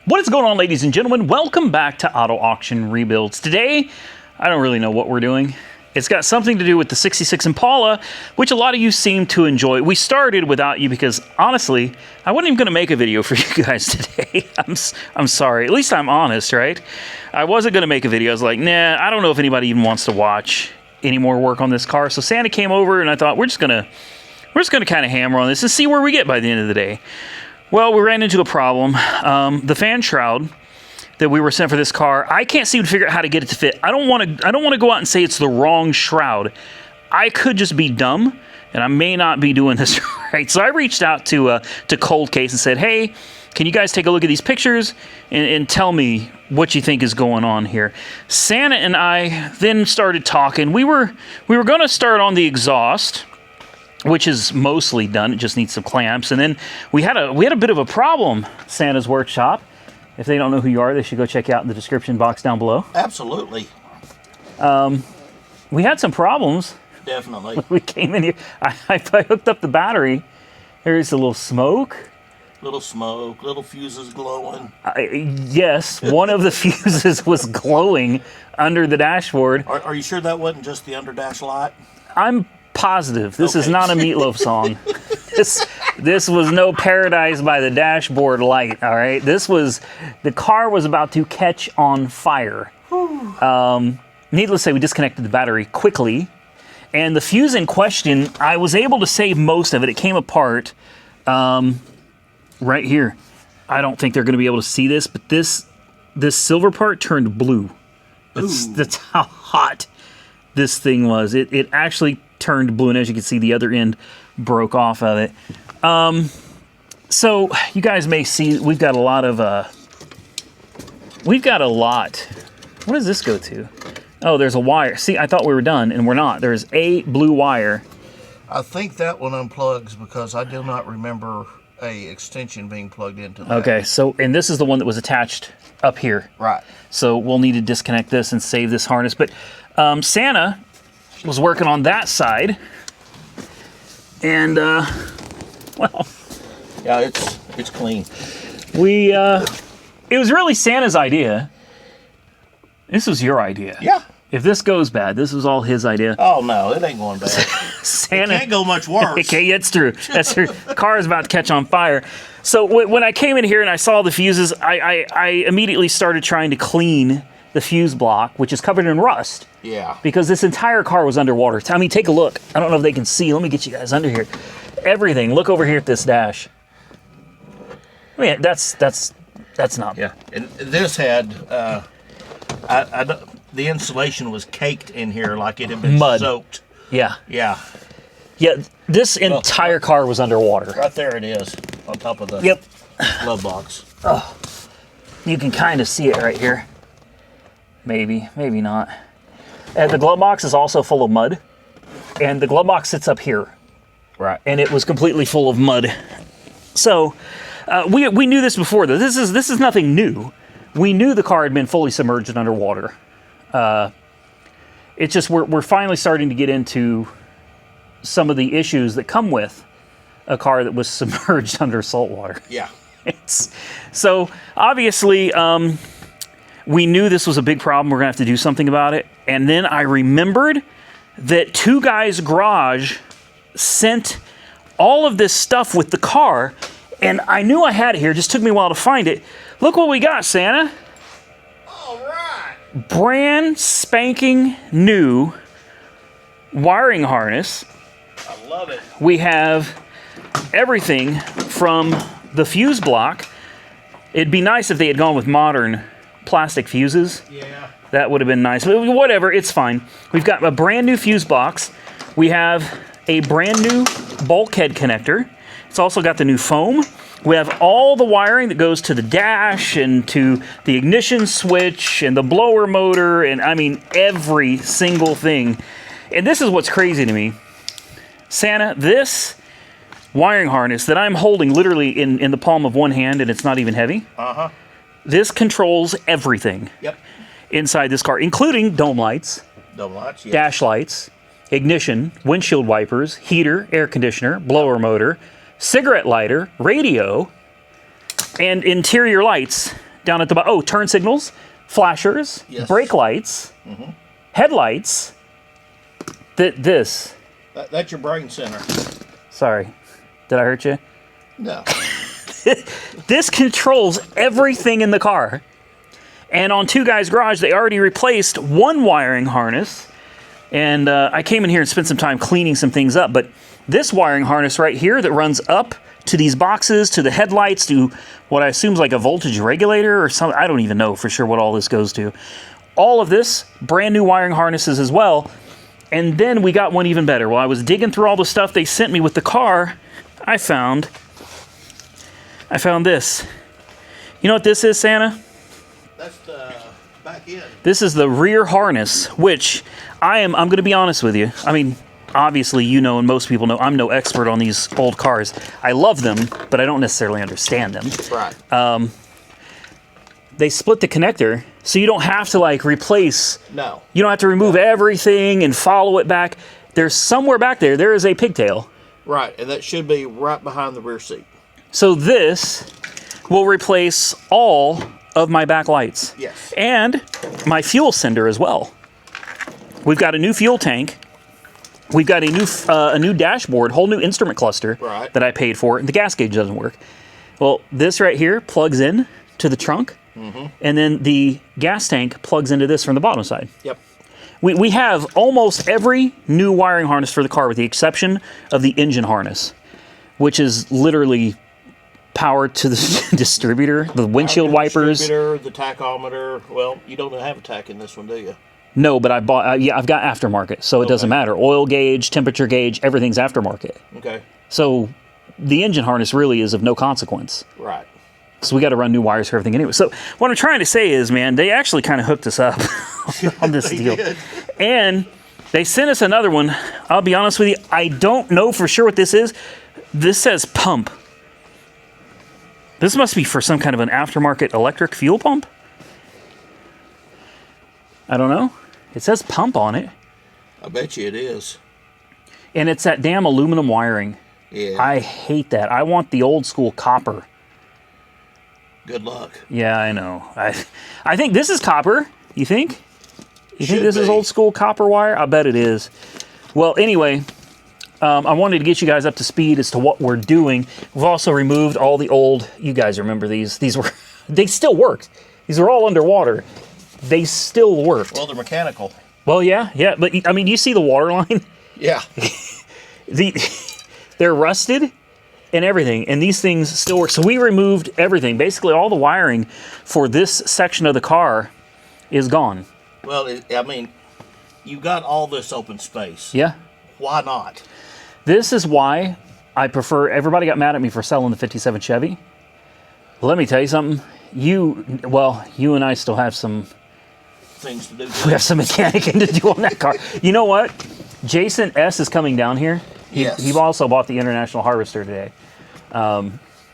What is going on, ladies and gentlemen? Welcome back to Auto Auction Rebuilds. Today, I don't really know what we're doing. It's got something to do with the 66 Impala, which a lot of you seem to enjoy. We started without you because, honestly, I wasn't even going to make a video for you guys today. I'm sorry. At least I'm honest, right? I wasn't going to make a video. I was like, nah, I don't know if anybody even wants to watch any more work on this car. So Santa came over, and I thought, we're just gonna kind of hammer on this and see where we get by the end of the day. Well, we ran into a problem. The fan shroud that we were sent for this car, I can't seem to figure out how to get it to fit. I don't want to go out and say it's the wrong shroud. I could just be dumb, and I may not be doing this right. So I reached out to Cold Case and said, hey, can you guys take a look at these pictures and tell me what you think is going on here? Santa and I then started talking. We were going to start on the exhaust, which is mostly done. It just needs some clamps. And then we had a bit of a problem, Santa's workshop. If they don't know who you are, they should go check you out in the description box down below. Absolutely. We had some problems. Definitely. We came in here. I hooked up the battery. There's a little smoke. Little smoke, little fuses glowing. Yes, one of the fuses was glowing under the dashboard. Are you sure that wasn't just the underdash light? I'm positive. This is not a Meatloaf song. This was no Paradise by the Dashboard Light, all right? The car was about to catch on fire. Needless to say, we disconnected the battery quickly. And the fuse in question, I was able to save most of it. It came apart right here. I don't think they're going to be able to see this, but this silver part turned blue. That's how hot this thing was. It actually turned blue, and as you can see, the other end broke off of it. So you guys may see we've got a lot. What does this go to? Oh, there's a wire. See, I thought we were done, and we're not. There's a blue wire. I think that one unplugs because I do not remember a extension being plugged into that. Okay, so, and this is the one that was attached up here. Right. So we'll need to disconnect this and save this harness. But Santa was working on that side, and well, yeah, it's clean. It was really Santa's idea. This was your idea. Yeah. If this goes bad, this was all his idea. Oh no, it ain't going bad. Santa It can't go much worse. Okay, it's true. That's true. The car is about to catch on fire. So when I came in here and I saw the fuses, I immediately started trying to clean the fuse block, which is covered in rust. Yeah. Because this entire car was underwater. I mean, take a look. I don't know if they can see. Let me get you guys under here. Everything. Look over here at this dash. I mean, that's not. Yeah. And this had the insulation was caked in here like it had been mud. Soaked. Yeah. Yeah. Yeah. This entire car was underwater. Right there it is on top of the glove box. Oh, you can kind of see it right here. Maybe not. And the glove box is also full of mud, and the glove box sits up here. Right. And it was completely full of mud. So we knew this before, though. This is nothing new. We knew the car had been fully submerged and underwater. It's just we're finally starting to get into some of the issues that come with a car that was submerged under salt water. Yeah. So obviously, we knew this was a big problem. We're going to have to do something about it. And then I remembered that Two Guys Garage sent all of this stuff with the car, and I knew I had it here. It just took me a while to find it. Look what we got, Santa. All right. Brand spanking new wiring harness. I love it. We have everything from the fuse block. It'd be nice if they had gone with modern plastic fuses. Yeah. That would have been nice. But whatever, it's fine. We've got a brand new fuse box. We have a brand new bulkhead connector. It's also got the new foam. We have all the wiring that goes to the dash and to the ignition switch and the blower motor, and I mean every single thing. And this is what's crazy to me. Santa, this wiring harness that I'm holding literally in the palm of one hand, and it's not even heavy. Uh-huh. This controls everything. Yep. Inside this car, including dome lights, yes. dash lights, ignition, windshield wipers, heater, air conditioner, blower motor, cigarette lighter, radio, and interior lights down at the bottom. Oh, turn signals, flashers, Yes. brake lights, headlights. This. That's your brain center. Sorry, did I hurt you? No. This controls everything in the car. And on Two Guys Garage, they already replaced one wiring harness. And I came in here and spent some time cleaning some things up. But this wiring harness right here that runs up to these boxes, to the headlights, to what I assume is like a voltage regulator or something. I don't even know for sure what all this goes to. All of this, brand new wiring harnesses as well. And then we got one even better. While I was digging through all the stuff they sent me with the car, I found this. You know what this is, Santa? That's the back end. This is the rear harness, which I'm going to be honest with you. I mean, obviously, you know, and most people know, I'm no expert on these old cars. I love them, but I don't necessarily understand them. Right. They split the connector, so you don't have to, like, replace. No. You don't have to remove everything and follow it back. There's somewhere back there, there is a pigtail. Right, and that should be right behind the rear seat. So this will replace all of my back lights. Yes. And my fuel sender as well. We've got a new fuel tank. We've got a new dashboard, whole new instrument cluster Right. that I paid for, and the gas gauge doesn't work. Well, this right here plugs in to the trunk, and then the gas tank plugs into this from the bottom side. Yep. We have almost every new wiring harness for the car with the exception of the engine harness, which is literally power to the distributor, the windshield wipers. Distributor, the tachometer. Well, you don't have a tach in this one, do you? No, but I bought. Yeah, I've got aftermarket, so it doesn't matter. Oil gauge, temperature gauge, everything's aftermarket. Okay. So the engine harness really is of no consequence. Right. So we got to run new wires for everything anyway. So what I'm trying to say is, man, they actually kind of hooked us up on this They deal, did. and they sent us another one. I'll be honest with you, I don't know for sure what this is. This says pump. This must be for some kind of an aftermarket electric fuel pump. I don't know. It says pump on it. I bet you it is. And it's that damn aluminum wiring. Yeah. I hate that. I want the old school copper. Good luck. Yeah, I know. I think this is copper. You think? You think Should this is be. old school copper wire? I bet it is. Well, anyway, I wanted to get you guys up to speed as to what we're doing. We've also removed all the old. You guys remember these? These were. They still worked. These are all underwater. They still worked. Well, they're mechanical. Well, yeah, but I mean, you see the water line? Yeah. They're rusted and everything, and these things still work. So we removed everything. Basically, all the wiring for this section of the car is gone. Well, I mean, you got all this open space. Yeah. Why not? This is why I prefer. Everybody got mad at me for selling the '57 Chevy. Let me tell you something. You and I still have some. Things to do. We have some mechanicking to do on that car. You know what? Jason S. is coming down here. Yes. He also bought the International Harvester today.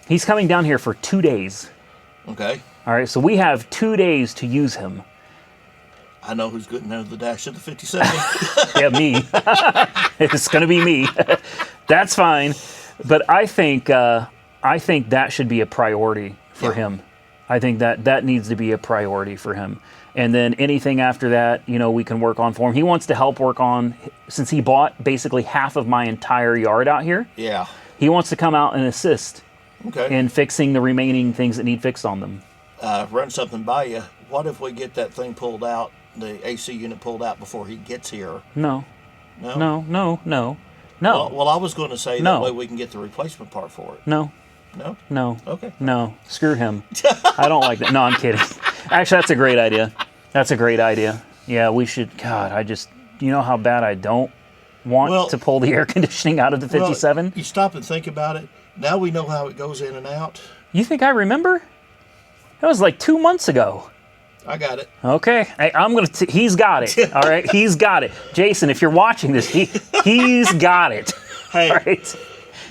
He's coming down here for 2 days. Okay. All right, so we have 2 days to use him. I know who's getting under the dash of the 57. Yeah, me. It's going to be me. That's fine. But I think that should be a priority for him. I think that needs to be a priority for him. And then anything after that, we can work on for him. He wants to help work on, since he bought basically half of my entire yard out here. Yeah. He wants to come out and assist Okay. in fixing the remaining things that need fixed on them. Run something by you. What if we get that thing pulled out, the AC unit pulled out before he gets here? No. No? No. Well, I was going to say No. that way we can get the replacement part for it. No. No? No. Okay. No. Screw him. I don't like that. No, I'm kidding. Actually, that's a great idea. That's a great idea. Yeah, we should. God, you know how bad I don't want to pull the air conditioning out of the 57? Well, you stop and think about it. Now we know how it goes in and out. You think I remember? That was like 2 months ago. I got it. Okay, he's got it. All right, he's got it. Jason, if you're watching this, he's got it. Hey, All right.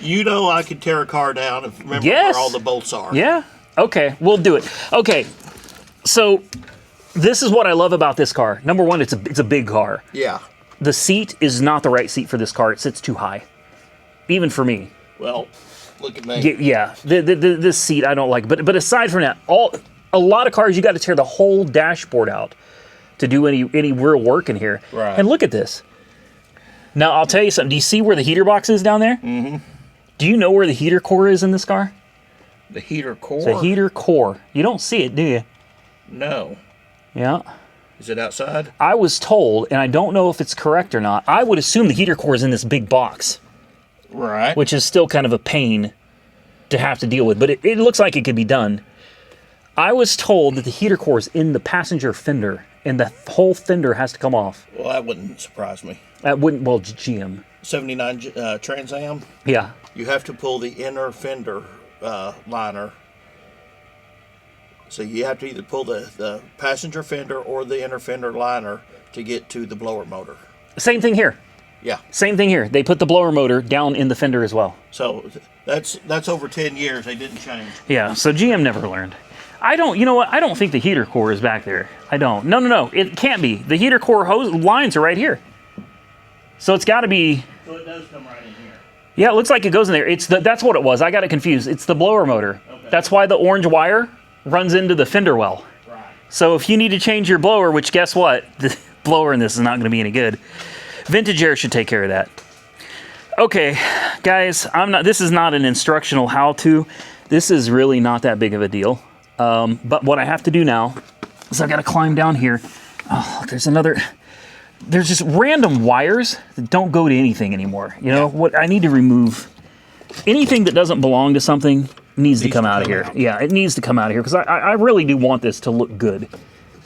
you know I could tear a car down and remember Yes. where all the bolts are. Yeah. Okay, we'll do it. Okay, so this is what I love about this car. Number one, it's a big car. Yeah. The seat is not the right seat for this car. It sits too high, even for me. Well, look at me. Yeah, this seat I don't like. But aside from that, A lot of cars, you got to tear the whole dashboard out to do any real work in here. Right. And look at this. Now, I'll tell you something. Do you see where the heater box is down there? Mm-hmm. Do you know where the heater core is in this car? The heater core? It's a heater core. You don't see it, do you? No. Yeah. Is it outside? I was told, and I don't know if it's correct or not, I would assume the heater core is in this big box. Right. Which is still kind of a pain to have to deal with, but it looks like it could be done. I was told that the heater core is in the passenger fender, and the whole fender has to come off. Well, that wouldn't surprise me. That wouldn't, well, GM. 79 Trans Am? Yeah. You have to pull the inner fender liner. So you have to either pull the passenger fender or the inner fender liner to get to the blower motor. Same thing here. Yeah. Same thing here. They put the blower motor down in the fender as well. So that's over 10 years. They didn't change. Yeah, so GM never learned. You know what? I don't think the heater core is back there. I don't. No. It can't be. The heater core hose lines are right here. So it's got to be. So it does come right in here. Yeah, it looks like it goes in there. That's what it was. I got it confused. It's the blower motor. Okay. That's why the orange wire runs into the fender well. Right. So if you need to change your blower, which guess what? The blower in this is not going to be any good. Vintage Air should take care of that. Okay, guys, this is not an instructional how-to. This is really not that big of a deal. But what I have to do now is I've got to climb down here. Oh, there's just random wires that don't go to anything anymore. You know, what I need to remove, anything that doesn't belong to something needs to come out of here. Yeah, it needs to come out of here because I really do want this to look good.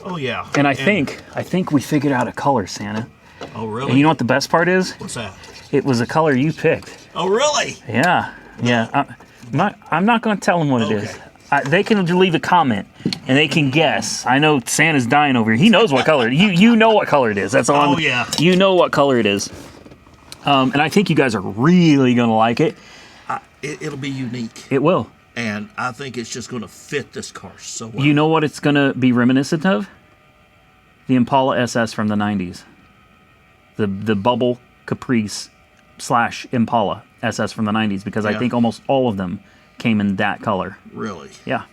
Oh, yeah. And I think we figured out a color, Santa. Oh, really? And you know what the best part is? What's that? It was a color you picked. Oh, really? Yeah. I'm not going to tell them what it is. They can leave a comment and they can guess. I know Santa's dying over here. He knows what color. You know what color it is. That's all. Oh, yeah. You know what color it is. And I think you guys are really going to like it. It'll be unique. It will. And I think it's just going to fit this car so well. You know what it's going to be reminiscent of? The Impala SS from the 90s. The Bubble Caprice / Impala SS from the 90s, because I think almost all of them came in that color. Really? Yeah.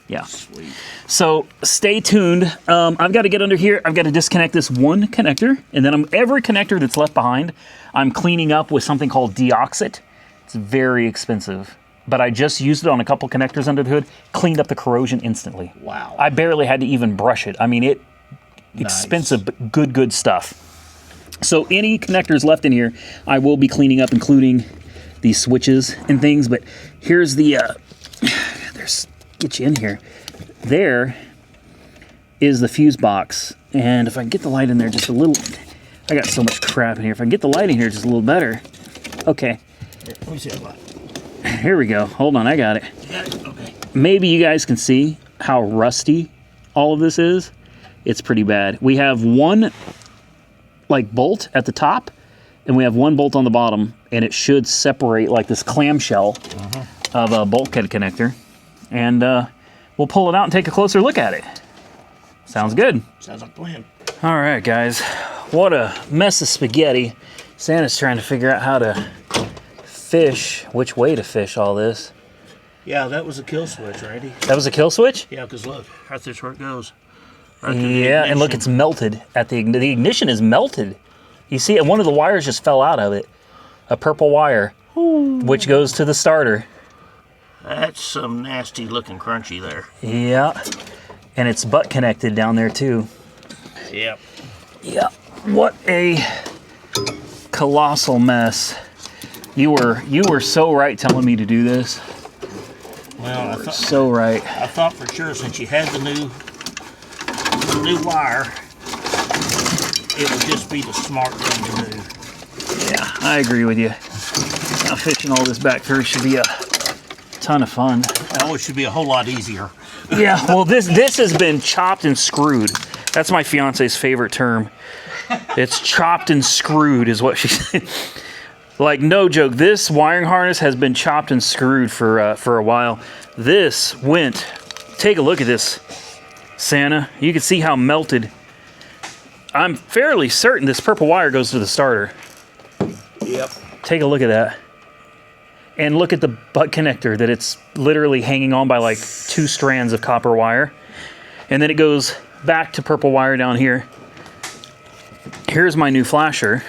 Yeah. Sweet. So stay tuned. I've got to get under here. I've got to disconnect this one connector, and then every connector that's left behind, I'm cleaning up with something called Deoxit. It's very expensive, but I just used it on a couple connectors under the hood, cleaned up the corrosion instantly. Wow. I barely had to even brush it. I mean, expensive, but good stuff. So any connectors left in here, I will be cleaning up, including these switches and things. But here's get you in here. There is the fuse box. And if I can get the light in there just a little, I got so much crap in here. If I can get the light in here just a little better. Okay. Here, let me see that light. Here we go. Hold on, I got it. Got it? Okay. Maybe you guys can see how rusty all of this is. It's pretty bad. We have one bolt at the top, and we have one bolt on the bottom, and it should separate like this clamshell of a bulkhead connector. And we'll pull it out and take a closer look at it. Sounds good. Sounds like a plan. All right, guys. What a mess of spaghetti. Santa's trying to figure out how to which way to fish all this. Yeah, that was a kill switch, Randy. That was a kill switch? Yeah, because look, right there's where it goes. Yeah, and look, it's melted. The ignition is melted. You see it, one of the wires just fell out of it. A purple wire, which goes to the starter. That's some nasty looking crunchy there. Yeah, and it's butt connected down there too. Yep. Yeah, what a colossal mess. You were so right telling me to do this. Well, I thought so right. I thought for sure since you had the new wire, it would just be the smart thing to do. Yeah, I agree with you. Now fishing all this back through should be a ton of fun. Oh, it should be a whole lot easier. Yeah, well, this has been chopped and screwed. That's my fiance's favorite term. It's chopped and screwed is what she said. Like, no joke, this wiring harness has been chopped and screwed for a while. This went, take a look at this, Santa. You can see how melted. I'm fairly certain this purple wire goes to the starter. Yep. Take a look at that. and look at the butt connector that it's literally hanging on by like 2 strands of copper wire. And then it goes back to purple wire down here. Here's my new flasher.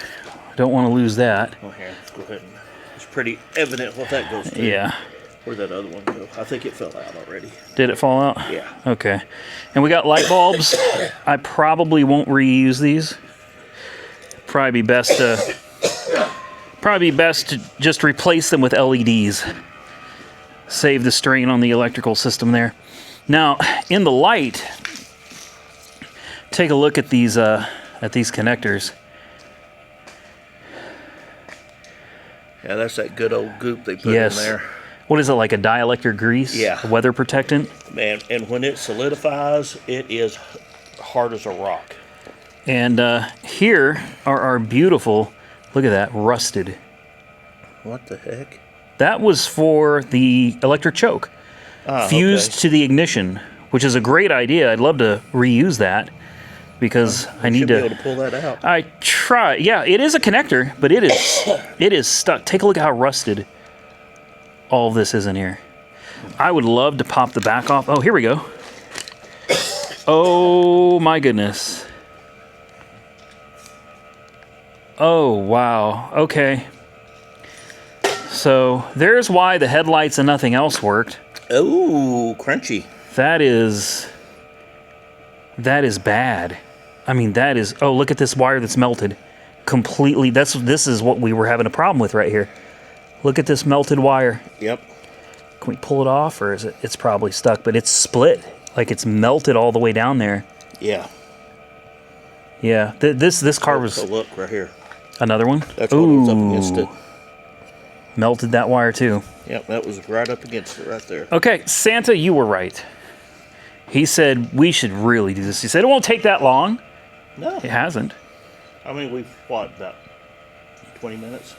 I don't want to lose that. Well, here, let's go ahead and it's pretty evident what that goes to. Yeah. Where'd that other one go? I think it fell out already. Did it fall out? Yeah. Okay. And we got light bulbs. I probably won't reuse these. Probably be best to just replace them with LEDs. Save the strain on the electrical system there. Now, in the light, take a look at these connectors. Yeah, that's that good old goop they put Yes. in there. What is it, like a dielectric grease? Yeah. A weather protectant? Man, and when it solidifies, it is hard as a rock. And here are our beautiful, look at that, rusted. What the heck? That was for the electric choke. Fused to the ignition, which is a great idea. I'd love to reuse that because I need Should to be able to pull that out. I try. Yeah, it is a connector, but it is stuck. Take a look at how rusted all of this is in here. I would love to pop the back off. Oh, here we go. Oh my goodness. Oh, wow. Okay. So there's why the headlights and nothing else worked. Oh, crunchy. That is bad. I mean, that is, oh, look at this wire that's melted. Completely, this is what we were having a problem with right here. Look at this melted wire. Yep. Can we pull it off, or is it's probably stuck, but it's split. Like it's melted all the way down there. Yeah. Yeah, this car was... So look, right here. Another one? That's what was up against it. Melted that wire too. Yep, that was right up against it right there. Okay, Santa, you were right. He said we should really do this. He said it won't take that long. No. It hasn't. I mean, we've, what, about 20 minutes?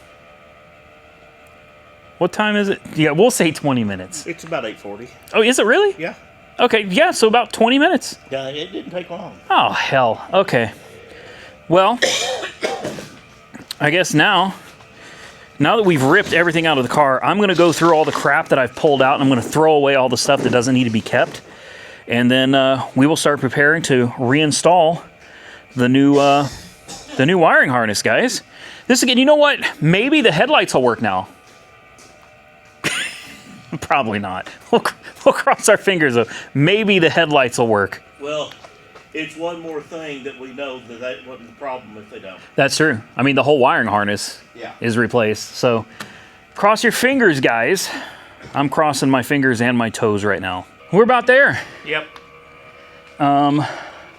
What time is it? Yeah, we'll say 20 minutes. It's about 8:40. Oh, is it really? Yeah. Okay, yeah, so about 20 minutes. Yeah, it didn't take long. Oh, hell. Okay. Well, I guess now that we've ripped everything out of the car, I'm going to go through all the crap that I've pulled out, and I'm going to throw away all the stuff that doesn't need to be kept. And then we will start preparing to reinstall the new wiring harness, guys. This again, you know what? Maybe the headlights will work now. Probably not. We'll cross our fingers, though. Maybe the headlights will work. Well, it's one more thing that we know that wasn't the problem if they don't. That's true. I mean, the whole wiring harness is replaced. So cross your fingers, guys. I'm crossing my fingers and my toes right now. We're about there. Yep.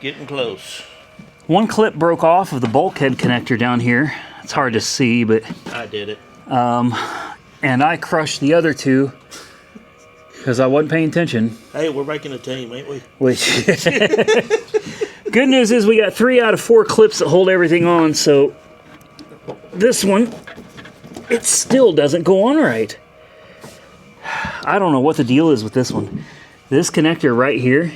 Getting close. One clip broke off of the bulkhead connector down here. It's hard to see, but... I did it. And I crushed the other two because I wasn't paying attention. Hey, we're making a team, ain't we? Good news is we got 3 out of 4 clips that hold everything on, so this one, it still doesn't go on right. I don't know what the deal is with this one. This connector right here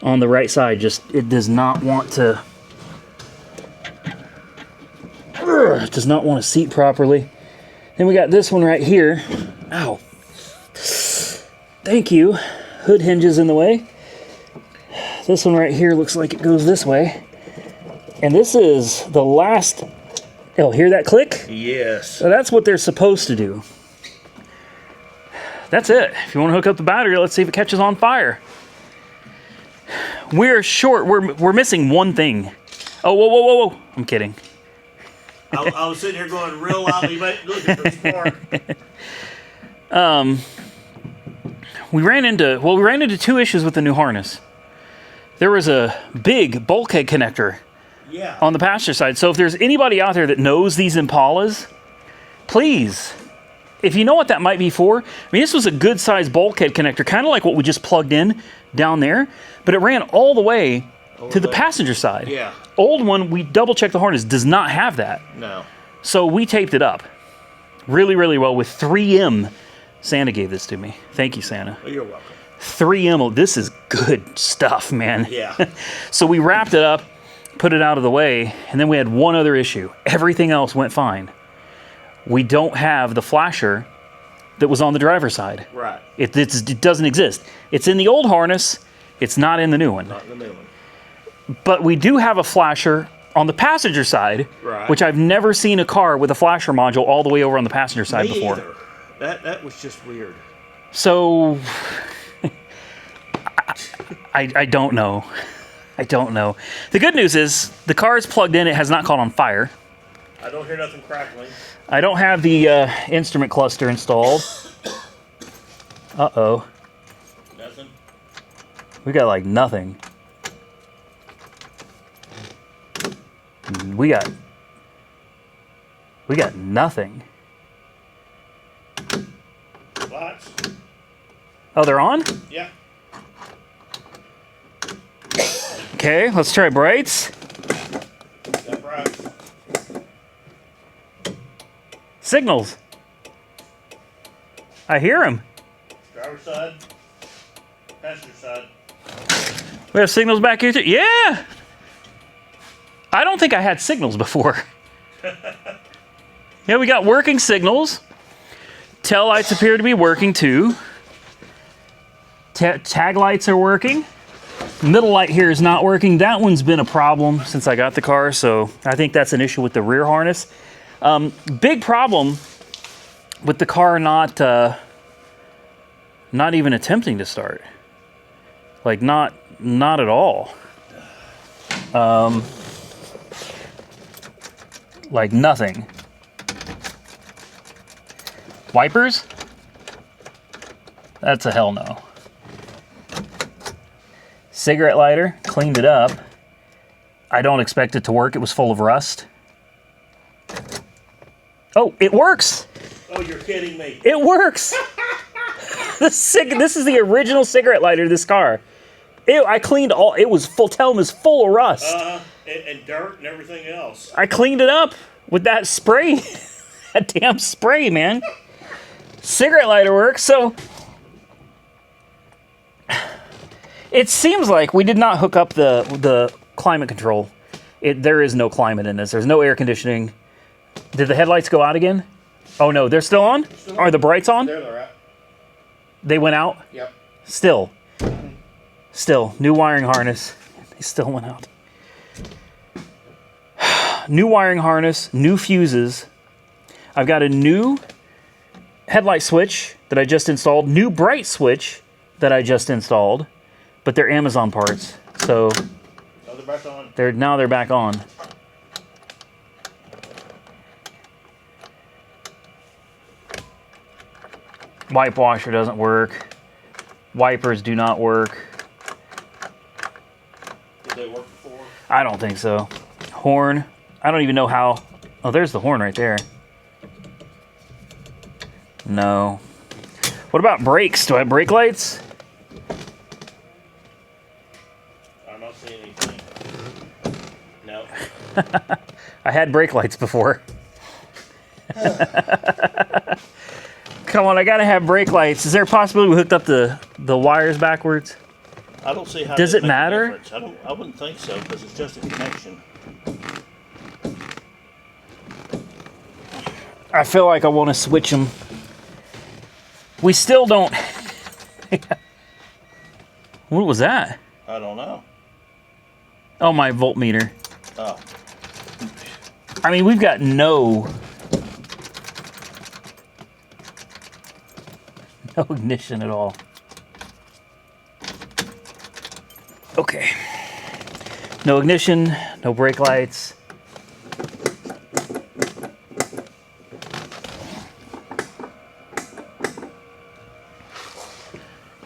on the right side, it does not want to... It does not want to seat properly. Then we got this one right here. Ow. Thank you. Hood hinges in the way. This one right here looks like it goes this way. And this is the last... Oh, hear that click? Yes. So that's what they're supposed to do. That's it. If you want to hook up the battery, let's see if it catches on fire. We're short. We're missing one thing. Oh, whoa, whoa, whoa, whoa. I'm kidding. I was sitting here going real loudly, look at the spark. We ran into 2 issues with the new harness. There was a big bulkhead connector on the passenger side. So if there's anybody out there that knows these Impalas, please, if you know what that might be for, I mean, this was a good sized bulkhead connector, kind of like what we just plugged in down there, but it ran all the way to the passenger side. Yeah. Old one, we double checked the harness, does not have that. No. So we taped it up really, really well with 3M. Santa gave this to me. Thank you, Santa. Well, you're welcome. 3M, this is good stuff, man. Yeah. So we wrapped it up, put it out of the way, and then we had one other issue. Everything else went fine. We don't have the flasher that was on the driver's side. Right. It doesn't exist. It's in the old harness. It's not in the new one. Not in the new one. But we do have a flasher on the passenger side, Right. which I've never seen a car with a flasher module all the way over on the passenger side Me before. either. That was just weird. So, I don't know. I don't know. The good news is the car is plugged in. It has not caught on fire. I don't hear nothing crackling. I don't have the instrument cluster installed. Uh-oh. Nothing. We got like nothing. We got nothing. Lights. Oh, they're on? Yeah. Okay, let's try brights. Got brights. Signals. I hear them. Driver's side. Passenger side. We have signals back here too. Yeah! I don't think I had signals before. Yeah, we got working signals. Tail lights appear to be working too. Tag lights are working. Middle light here is not working. That one's been a problem since I got the car, so I think that's an issue with the rear harness. Big problem with the car not even attempting to start. Like not at all. Like nothing. Wipers? That's a hell no. Cigarette lighter, cleaned it up. I don't expect it to work. It was full of rust. Oh, it works. Oh, you're kidding me. It works. This is the original cigarette lighter of this car. I cleaned all, it was full, tell them it's full of rust. And dirt and everything else. I cleaned it up with that spray. That damn spray, man. Cigarette lighter works, so it seems like we did not hook up the climate control. There is no climate in this. There's no air conditioning. Did the headlights go out again? Oh no, they're still on? Are the brights on? There they're at. They went out? Yep. Still, new wiring harness. They still went out. New wiring harness, new fuses. I've got a new headlight switch that I just installed, new bright switch that I just installed, but they're Amazon parts. So Oh, they're back on. they're back on. Wipe washer doesn't work. Wipers do not work. Did they work before? I don't think so. Horn. I don't even know how. Oh, there's the horn right there. No. What about brakes? Do I have brake lights? I'm not seeing anything. No. I had brake lights before. Come on, I gotta have brake lights. Is there a possibility we hooked up the wires backwards? I don't see how. Does they it make a matter? difference. I wouldn't think so because it's just a connection. I feel like I want to switch them. We still don't. What was that? I don't know. Oh, my voltmeter. Oh. I mean, we've got no ignition at all. Okay. No ignition, no brake lights.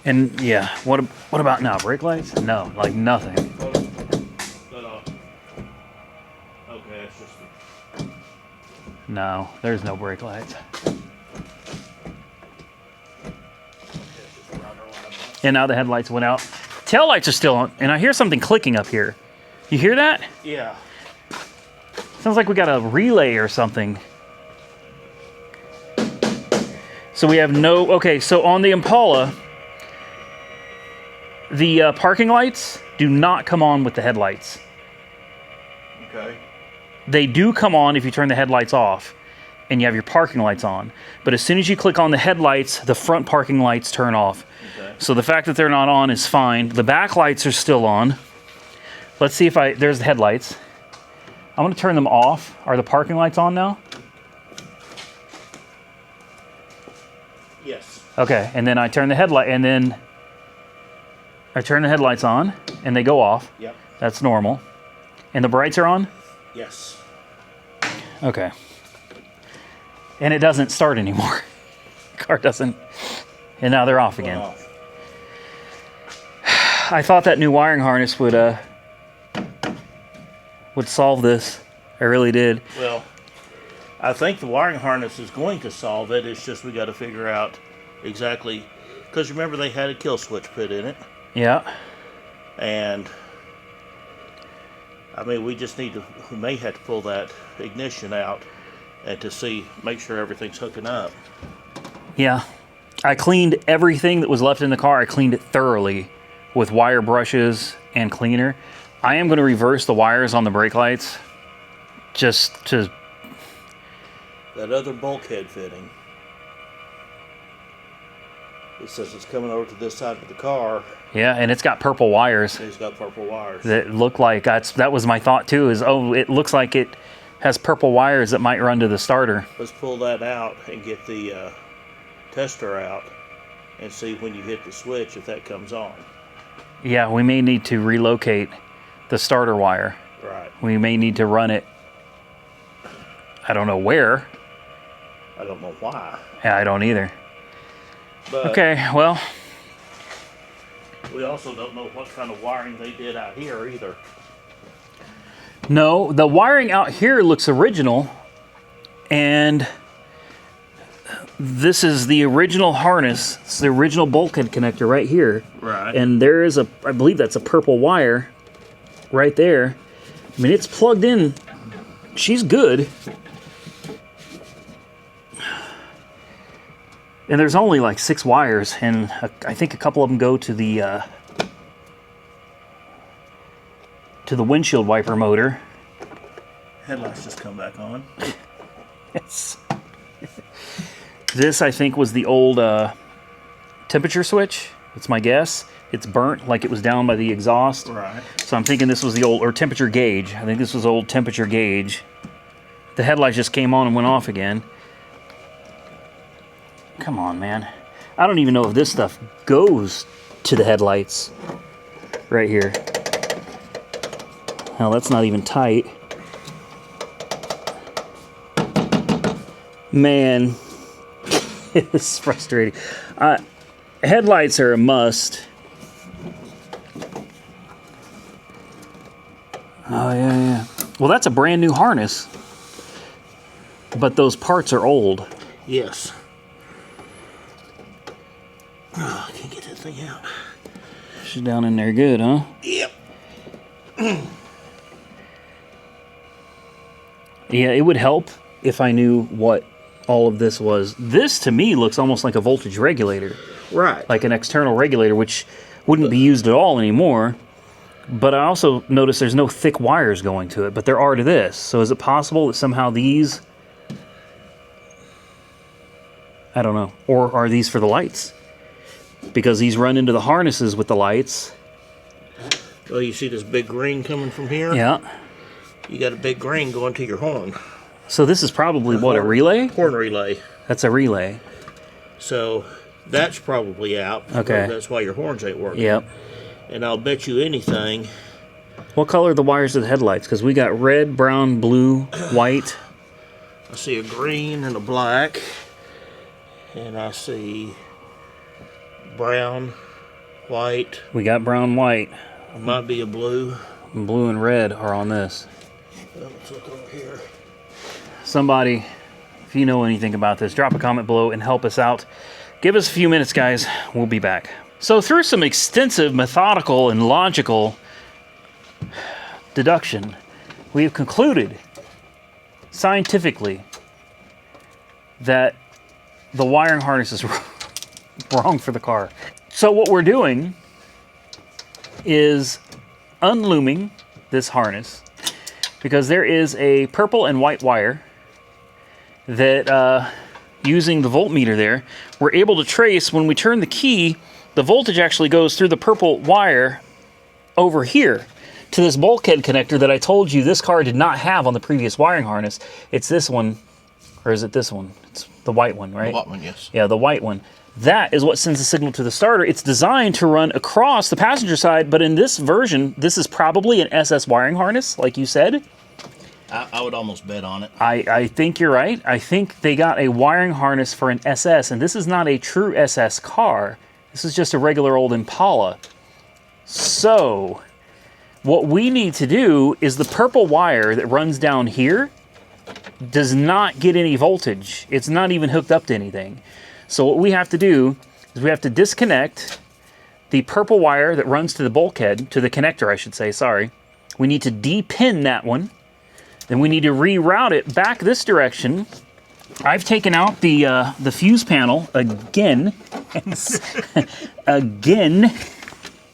And yeah, what about now? Brake lights? No, like nothing. Okay, it's just. No, there's no brake lights. And now the headlights went out. Tail lights are still on, and I hear something clicking up here. You hear that? Yeah. Sounds like we got a relay or something. So we have no. Okay, so on the Impala, the parking lights do not come on with the headlights. Okay. They do come on if you turn the headlights off. and you have your parking lights on. But as soon as you click on the headlights, the front parking lights turn off. Okay. So the fact that they're not on is fine. The back lights are still on. Let's see if there's the headlights. I'm going to turn them off. Are the parking lights on now? Yes. Okay, and then I turn the headlight, and then I turn the headlights on, and they go off. Yep. That's normal. And the brights are on? Yes. Okay. And it doesn't start anymore. Car doesn't. And now they're off again. Off. I thought that new wiring harness would solve this. I really did. Well, I think the wiring harness is going to solve it. It's just we got to figure out exactly, because remember they had a kill switch put in it, Yeah. and I mean we may have to pull that ignition out and to make sure everything's hooking up. Yeah. I cleaned everything that was left in the car. I cleaned it thoroughly with wire brushes and cleaner. I am going to reverse the wires on the brake lights just to... That other bulkhead fitting, it says it's coming over to this side of the car. Yeah, and it's got purple wires. It's got purple wires. That look like that was my thought too, is it looks like it has purple wires that might run to the starter. Let's pull that out and get the tester out and see when you hit the switch if that comes on. Yeah, we may need to relocate the starter wire. Right. We may need to run it, I don't know where. I don't know why. Yeah, I don't either. But Okay, well, we also don't know what kind of wiring they did out here either. no, the wiring out here looks original, and this is the original harness. It's the original bulkhead connector right here. Right. And there is I believe that's a purple wire right there. I mean, it's plugged in. She's good. And there's only like 6 wires, and I think a couple of them go to the windshield wiper motor. Headlights just come back on. Yes. This, I think, was the old temperature switch. That's my guess. It's burnt, like it was down by the exhaust. Right. So I'm thinking this was the old, or temperature gauge. I think this was old temperature gauge. The headlights just came on and went off again. Come on, man. I don't even know if this stuff goes to the headlights right here. Hell, that's not even tight. Man, it's frustrating. Headlights are a must. Oh, yeah. Well, that's a brand new harness. But those parts are old. Yes. Oh, I can't get that thing out. She's down in there good, huh? Yep. Yeah, it would help if I knew what all of this was. This, to me, looks almost like a voltage regulator. Right. Like an external regulator, which wouldn't be used at all anymore. But I also notice there's no thick wires going to it, but there are to this. So is it possible that somehow these... I don't know. Or are these for the lights? Because these run into the harnesses with the lights. Well, you see this big green coming from here? Yeah. You got a big green going to your horn. So this is probably, what, a relay? Horn relay. That's a relay. So that's probably out. Okay. That's why your horns ain't working. Yep. And I'll bet you anything. What color are the wires of the headlights? Because we got red, brown, blue, white. I see a green and a black. And I see brown, white. We got brown, white. Might be a blue. Blue and red are on this. Let's look over here. Somebody, if you know anything about this, drop a comment below and help us out. Give us a few minutes, guys. We'll be back. So through some extensive methodical and logical deduction, we have concluded scientifically that the wiring harness is wrong for the car. So what we're doing is unlooming this harness, because there is a purple and white wire that using the voltmeter there, we're able to trace when we turn the key, the voltage actually goes through the purple wire over here to this bulkhead connector that I told you this car did not have on the previous wiring harness. It's this one, or is it this one? It's the white one, right? The white one, yes. Yeah, the white one. That is what sends the signal to the starter. It's designed to run across the passenger side, but in this version, this is probably an SS wiring harness, like you said. I would almost bet on it. I think you're right. I think they got a wiring harness for an SS, and this is not a true SS car. This is just a regular old Impala. So, what we need to do is the purple wire that runs down here does not get any voltage. It's not even hooked up to anything. So what we have to do is we have to disconnect the purple wire that runs to the bulkhead, to the connector, I should say, sorry. We need to depin that one. Then we need to reroute it back this direction. I've taken out the fuse panel again. Again.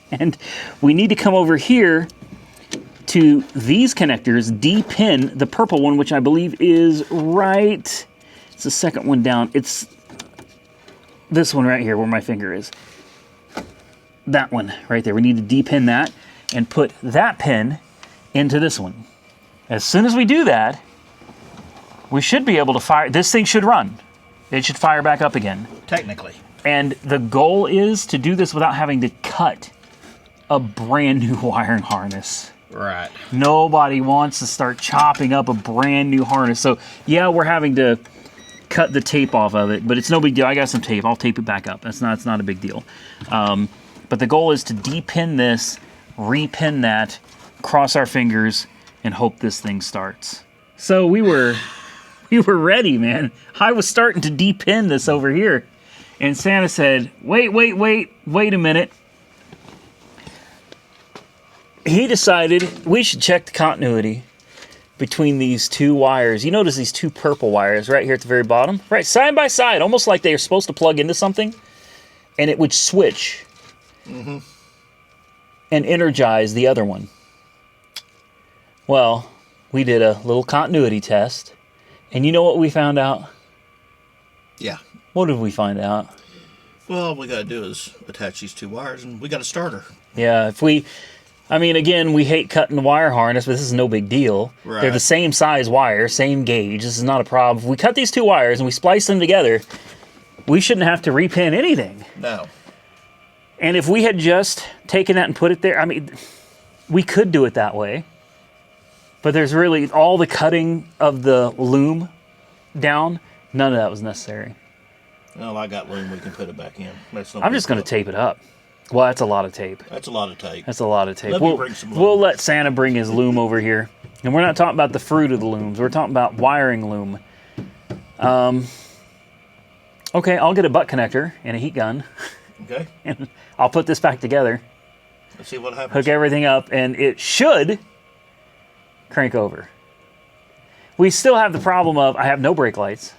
And we need to come over here to these connectors, depin the purple one, which I believe is right. It's the second one down. It's this one right here where my finger is. That one right there. We need to depin that and put that pin into this one. As soon as we do that, we should be able to fire. This thing should run. It should fire back up again. Technically. And the goal is to do this without having to cut a brand new wiring harness. Right. Nobody wants to start chopping up a brand new harness. So yeah, we're having to cut the tape off of it, but it's no big deal. I got some tape. I'll tape it back up. It's not a big deal. But the goal is to depin this, repin that, cross our fingers, and hope this thing starts. So we were ready, man. I was starting to depin this over here, and Santa said, wait a minute. He decided we should check the continuity between these two wires. You notice these two purple wires right here at the very bottom? Right, side by side, almost like they are supposed to plug into something, and it would switch and energize the other one. Well, we did a little continuity test, and you know what we found out? Yeah. What did we find out? Well, all we got to do is attach these two wires, and we got a starter. Yeah, again, we hate cutting the wire harness, but this is no big deal. Right. They're the same size wire, same gauge. This is not a problem. If we cut these two wires and we splice them together, we shouldn't have to repin anything. No. And if we had just taken that and put it there, we could do it that way. But there's really all the cutting of the loom down, none of that was necessary. Well, I got loom. We can put it back in. I'm just going to tape it up. Well, that's a lot of tape. That's a lot of tape. That's a lot of tape. Let me bring some loom. We'll let Santa bring his loom over here. And we're not talking about the fruit of the looms. We're talking about wiring loom. Okay, I'll get a butt connector and a heat gun. Okay. And I'll put this back together. Let's see what happens. Hook everything up, and it should crank over. We still have the problem of I have no brake lights.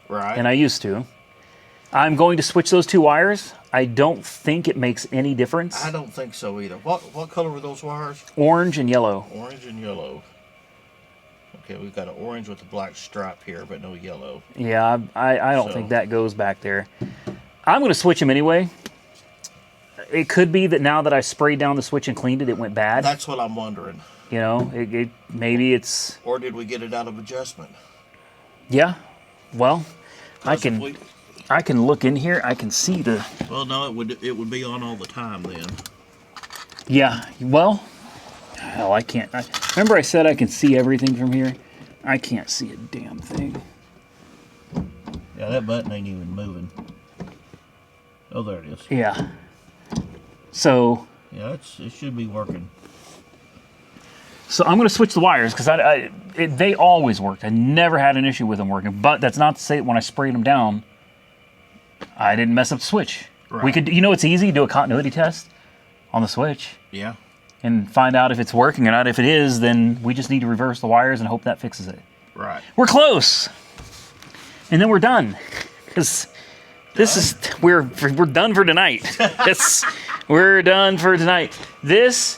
Right. And I used to. I'm going to switch those two wires. I don't think it makes any difference. I don't think so either. What color were those wires? Orange and yellow. Orange and yellow. Okay, we've got an orange with a black stripe here, but no yellow. Yeah, I don't think that goes back there. I'm going to switch them anyway. It could be that now that I sprayed down the switch and cleaned it, it went bad. That's what I'm wondering. You know, maybe it's... Or did we get it out of adjustment? Yeah, well, I can look in here. I can see the... Well, no, it would be on all the time then. Yeah, well, hell, I can't. Remember I said I can see everything from here? I can't see a damn thing. Yeah, that button ain't even moving. Oh, there it is. Yeah. So... Yeah, it should be working. So I'm going to switch the wires because they always worked. I never had an issue with them working. But that's not to say that when I sprayed them down, I didn't mess up the switch. Right. We could, it's easy, do a continuity test on the switch. Yeah. And find out if it's working or not. If it is, then we just need to reverse the wires and hope that fixes it. Right. We're close. And then we're done. Because we're done for tonight. We're done for tonight. This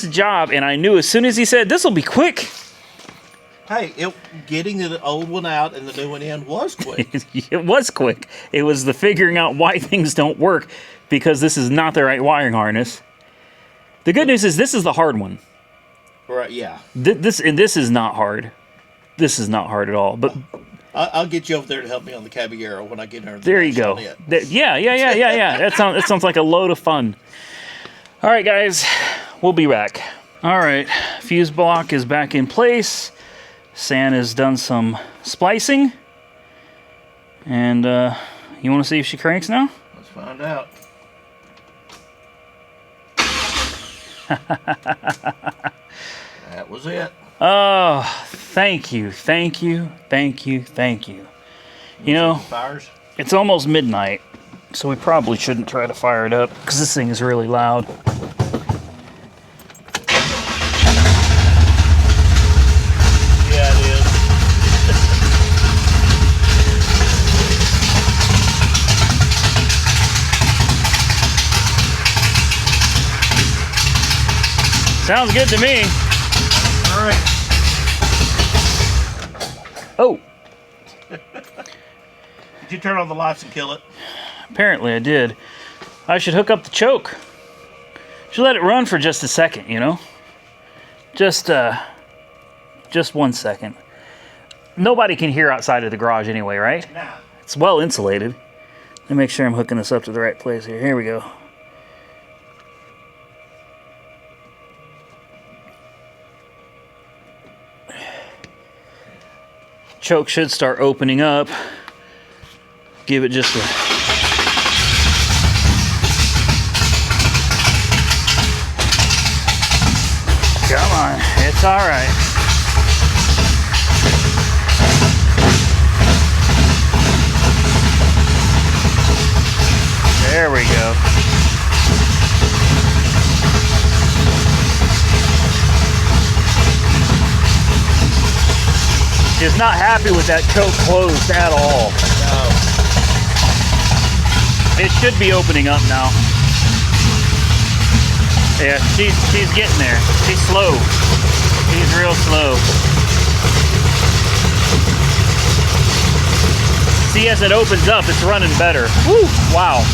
job, and I knew as soon as he said, this will be quick, Hey, getting the old one out and the new one in was quick. It was quick. It was the figuring out why things don't work because this is not the right wiring harness. The good news is this is the hard one. Right, yeah. This is not hard. This is not hard at all. But I'll get you over there to help me on the Caballero when I get there. There you go. Yeah. That sounds like a load of fun. All right, guys, we'll be back. All right, fuse block is back in place. San has done some splicing. And you want to see if she cranks now? Let's find out. That was it. Oh, thank you. You know, Fires? it's almost midnight, so we probably shouldn't try to fire it up because this thing is really loud. Yeah, it is. Sounds good to me. All right. Oh, Did you turn on the lights and kill it? apparently I did. I should hook up the choke. Should let it run for just a second, you know? Just 1 second. Nobody can hear outside of the garage anyway, right? Nah. It's well insulated. Let me make sure I'm hooking this up to the right place here. Here we go. Choke should start opening up. Give it just a... Come on, it's all right. There we go. She's not happy with that choke closed at all. No. It should be opening up now. Yeah, she's getting there. She's slow. She's real slow. See, as it opens up, it's running better. Woo! Wow.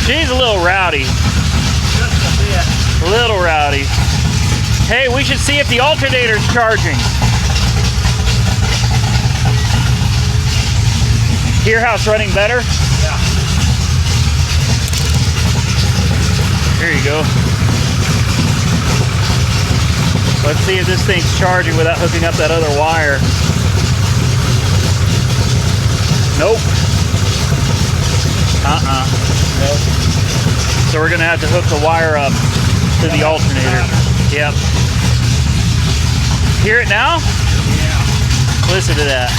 She's a little rowdy. Just a bit. A little rowdy. Hey, we should see if the alternator's charging. Hear how it's running better? Yeah. Here you go. Let's see if this thing's charging without hooking up that other wire. Nope. Nope. So we're gonna have to hook the wire up to the alternator. Yep. Hear it now? Yeah. Listen to that.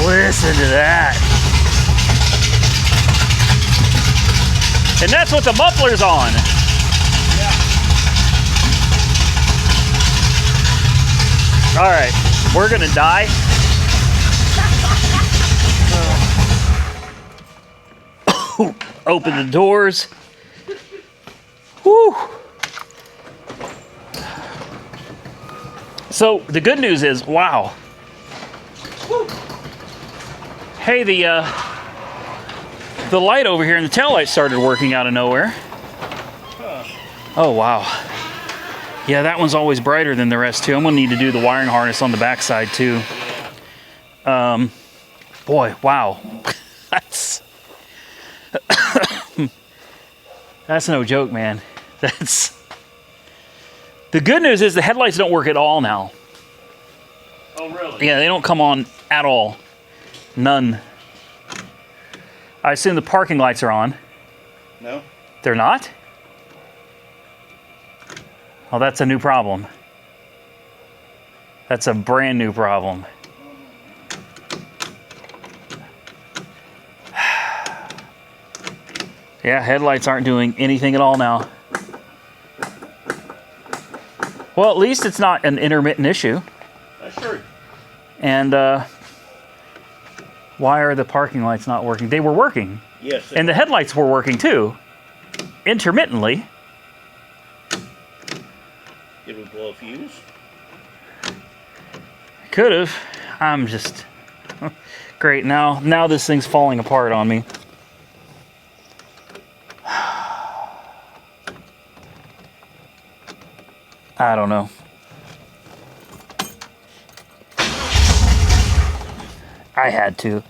Listen to that. And that's what the muffler's on. Yeah. All right, we're gonna die. Open the doors. Whew. So the good news is, wow. Hey, the light over here in the taillight started working out of nowhere. Oh, wow. Yeah, that one's always brighter than the rest, too. I'm going to need to do the wiring harness on the backside, too. Boy, wow. That's no joke, man. That's... The good news is the headlights don't work at all now. Oh, really? Yeah, they don't come on at all. None. I assume the parking lights are on. No. They're not? Oh, that's a new problem. That's a brand new problem. Yeah, headlights aren't doing anything at all now. Well, at least it's not an intermittent issue. And why are the parking lights not working? They were working. Yes. And the headlights were working too, intermittently. Did we blow a fuse? Could have. I'm just great. Now this thing's falling apart on me. I don't know. I had to.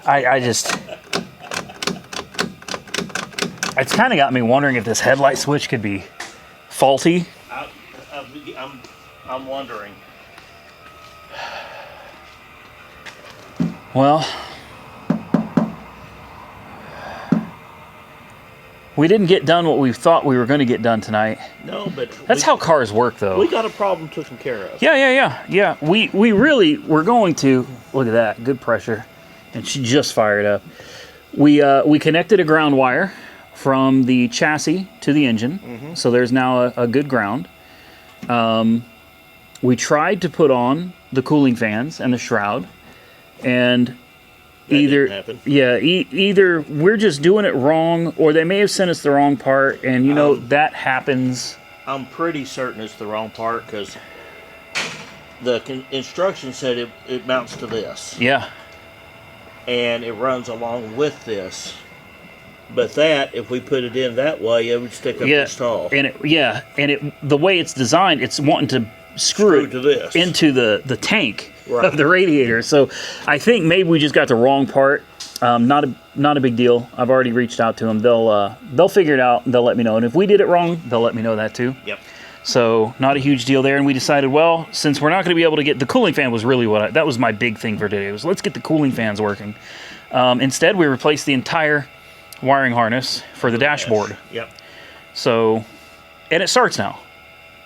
I just. It's kind of got me wondering if this headlight switch could be faulty. I'm wondering. Well, we didn't get done what we thought we were going to get done tonight. No, but That's how cars work, though. we got a problem taken care of. Yeah. We really were going to. Look at that, good pressure, and she just fired up. We connected a ground wire from the chassis to the engine, so there's now a good ground. We tried to put on the cooling fans and the shroud, and either either we're just doing it wrong, or they may have sent us the wrong part, and that happens. I'm pretty certain it's the wrong part because the instruction said it mounts to this. Yeah. And it runs along with this. But that, if we put it in that way, it would stick up this tall. And the way it's designed, it's wanting to screw to this into the tank of the radiator. So I think maybe we just got the wrong part. Not a big deal. I've already reached out to them. They'll figure it out and they'll let me know. And if we did it wrong, they'll let me know that too. Yep. So not a huge deal there. And we decided, well, since we're not going to be able to get the cooling fan, was really that was my big thing for today. Was let's get the cooling fans working. Instead, we replaced the entire wiring harness for the dashboard. Yep. So, and it starts now,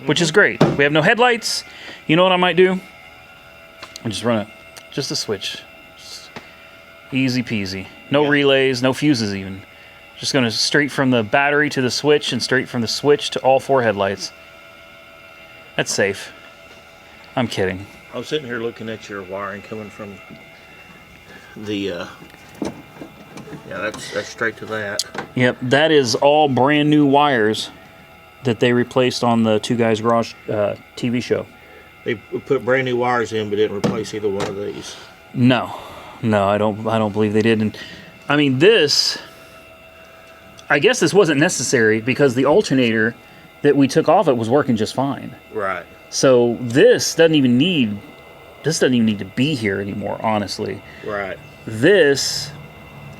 which is great. We have no headlights. You know what I might do? I'll just run just a switch. Just easy peasy. No relays, no fuses even. Just going to straight from the battery to the switch and straight from the switch to all 4 headlights. That's safe. I'm kidding. I was sitting here looking at your wiring coming from the that's straight to that. Yep, that is all brand new wires that they replaced on the Two Guys Garage TV show. They put brand new wires in, but didn't replace either one of these. No, I don't believe they did. And I mean, I guess this wasn't necessary because the alternator that we took off it was working just fine. Right. So this doesn't even need to be here anymore, honestly. Right. This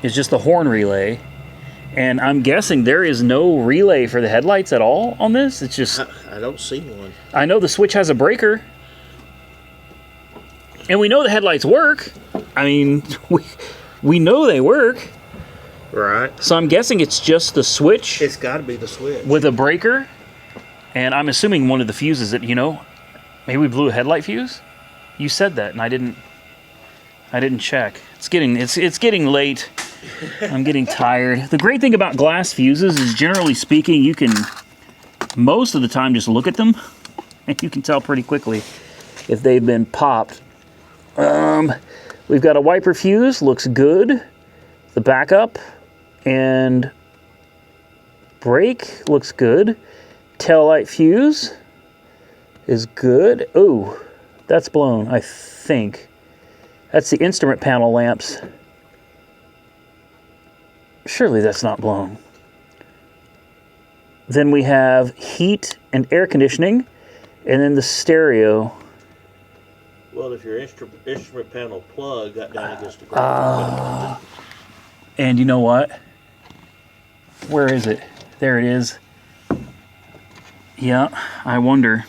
is just the horn relay, and I'm guessing there is no relay for the headlights at all on this. It's just I don't see one. I know the switch has a breaker, and we know the headlights work. I mean, we know they work. Right. So I'm guessing it's just the switch. It's got to be the switch with a breaker, and I'm assuming one of the fuses that maybe we blew a headlight fuse. You said that, and I didn't check. It's getting late. I'm getting tired. The great thing about glass fuses is, generally speaking, you can most of the time just look at them, and you can tell pretty quickly if they've been popped. We've got a wiper fuse, looks good. The backup and brake looks good. Taillight fuse is good. Oh, that's blown, I think. That's the instrument panel lamps. Surely that's not blown. Then we have heat and air conditioning, and then the stereo. Well, if your instrument panel plug got down against the ground. And you know what? Where is it? There it is. Yeah, I wonder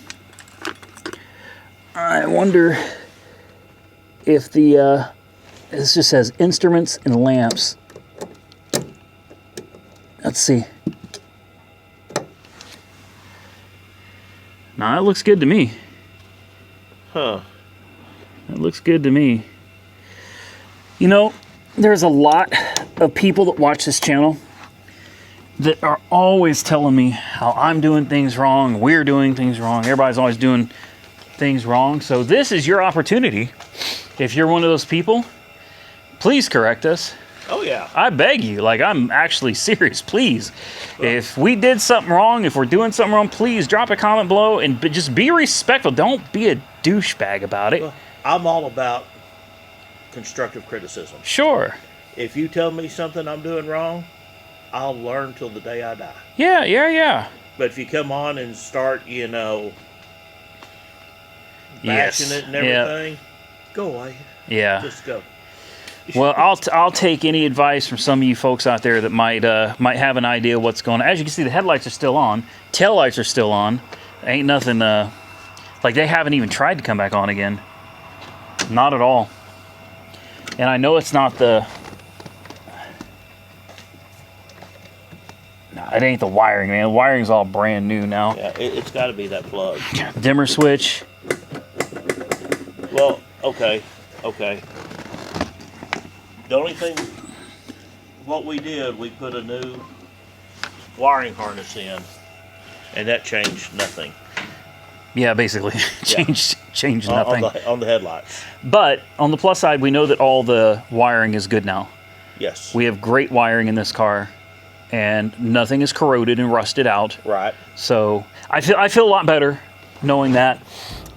if this just says instruments and lamps. Let's see. Nah, it looks good to me. Huh. It looks good to me. There's a lot of people that watch this channel that are always telling me how I'm doing things wrong, we're doing things wrong, everybody's always doing things wrong. So this is your opportunity if you're one of those people, please correct us. Oh, yeah. I beg you. Like, I'm actually serious. Please. If we did something wrong, if we're doing something wrong, please drop a comment below and just be respectful. Don't be a douchebag about it. Well, I'm all about constructive criticism. Sure. If you tell me something I'm doing wrong, I'll learn till the day I die. Yeah. But if you come on and start, bashing Yes. it and everything, go away. Yeah. Just go. Well, I'll take any advice from some of you folks out there that might have an idea what's going on. As you can see, the headlights are still on. Tail lights are still on. Ain't nothing, like they haven't even tried to come back on again. Not at all. And I know it's not the... No, it ain't the wiring, man. The wiring's all brand new now. Yeah, it's got to be that plug. Dimmer switch. Well, okay. The only thing, what we did, we put a new wiring harness in, and that changed nothing. Yeah, basically. changed nothing. On the headlights. But on the plus side, we know that all the wiring is good now. Yes. We have great wiring in this car, and nothing is corroded and rusted out. Right. So I feel a lot better knowing that.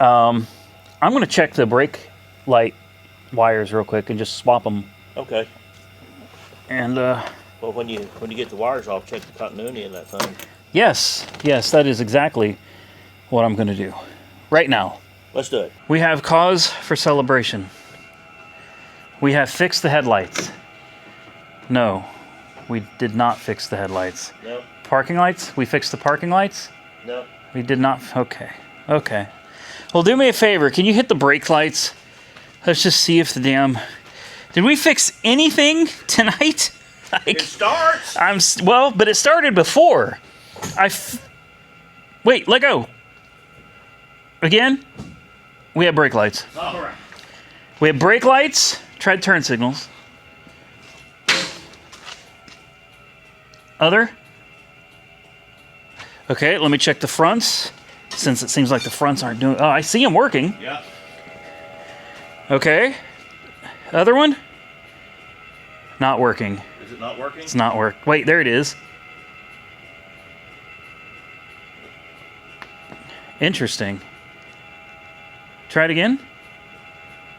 I'm going to check the brake light wires real quick and just swap them. Okay. And well, when you get the wires off, check the continuity in that thing. yes, that is exactly what I'm going to do right now. Let's do it. We have cause for celebration. We have fixed the headlights. No, we did not fix the headlights. No. Parking lights? We fixed the parking lights? No. We did not. Okay. Well, do me a favor. Can you hit the brake lights? Let's just see if the damn... Did we fix anything tonight? It starts. Well, but it started before. Wait, let go. Again? We have brake lights. All right. We have brake lights. Tried turn signals. Other? Okay, let me check the fronts. Since it seems like the fronts aren't doing... Oh, I see them working. Yeah. Okay. Other one? Not working. Is it not working? It's not work. Wait, there it is. Interesting. Try it again.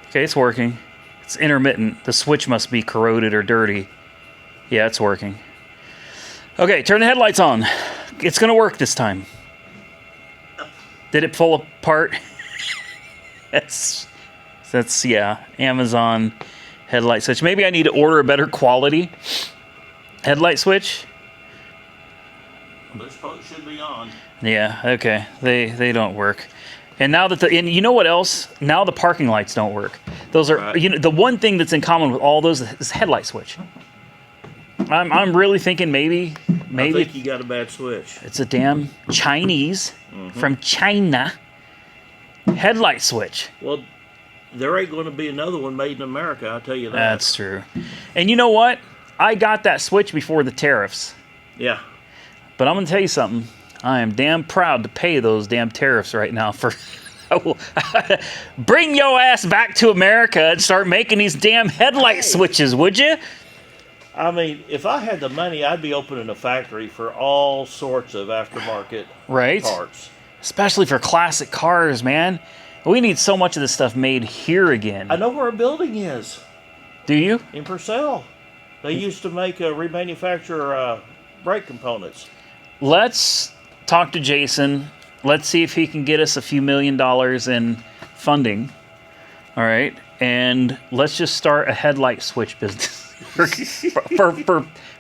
Okay, it's working. It's intermittent. The switch must be corroded or dirty. Yeah, it's working. Okay, turn the headlights on. It's gonna work this time. Did it pull apart? That's yeah, Amazon headlight switch. Maybe I need to order a better quality headlight switch. This post should be on. Yeah, okay. They don't work. And now that and you know what else? Now the parking lights don't work. Those are Right. The one thing that's in common with all those is headlight switch. I'm really thinking maybe I think you got a bad switch. it's a damn Chinese from China headlight switch. Well, there ain't going to be another one made in America, I'll tell you that. That's true. And you know what? I got that switch before the tariffs. Yeah. But I'm going to tell you something. I am damn proud to pay those damn tariffs right now for... Bring your ass back to America and start making these damn headlight switches, would you? I mean, if I had the money, I'd be opening a factory for all sorts of aftermarket Right. parts. Especially for classic cars, man. We need so much of this stuff made here again. I know where a building is. Do you? In Purcell. They used to make remanufacture brake components. Let's talk to Jason. Let's see if he can get us a few $1 million in funding. All right. And let's just start a headlight switch business for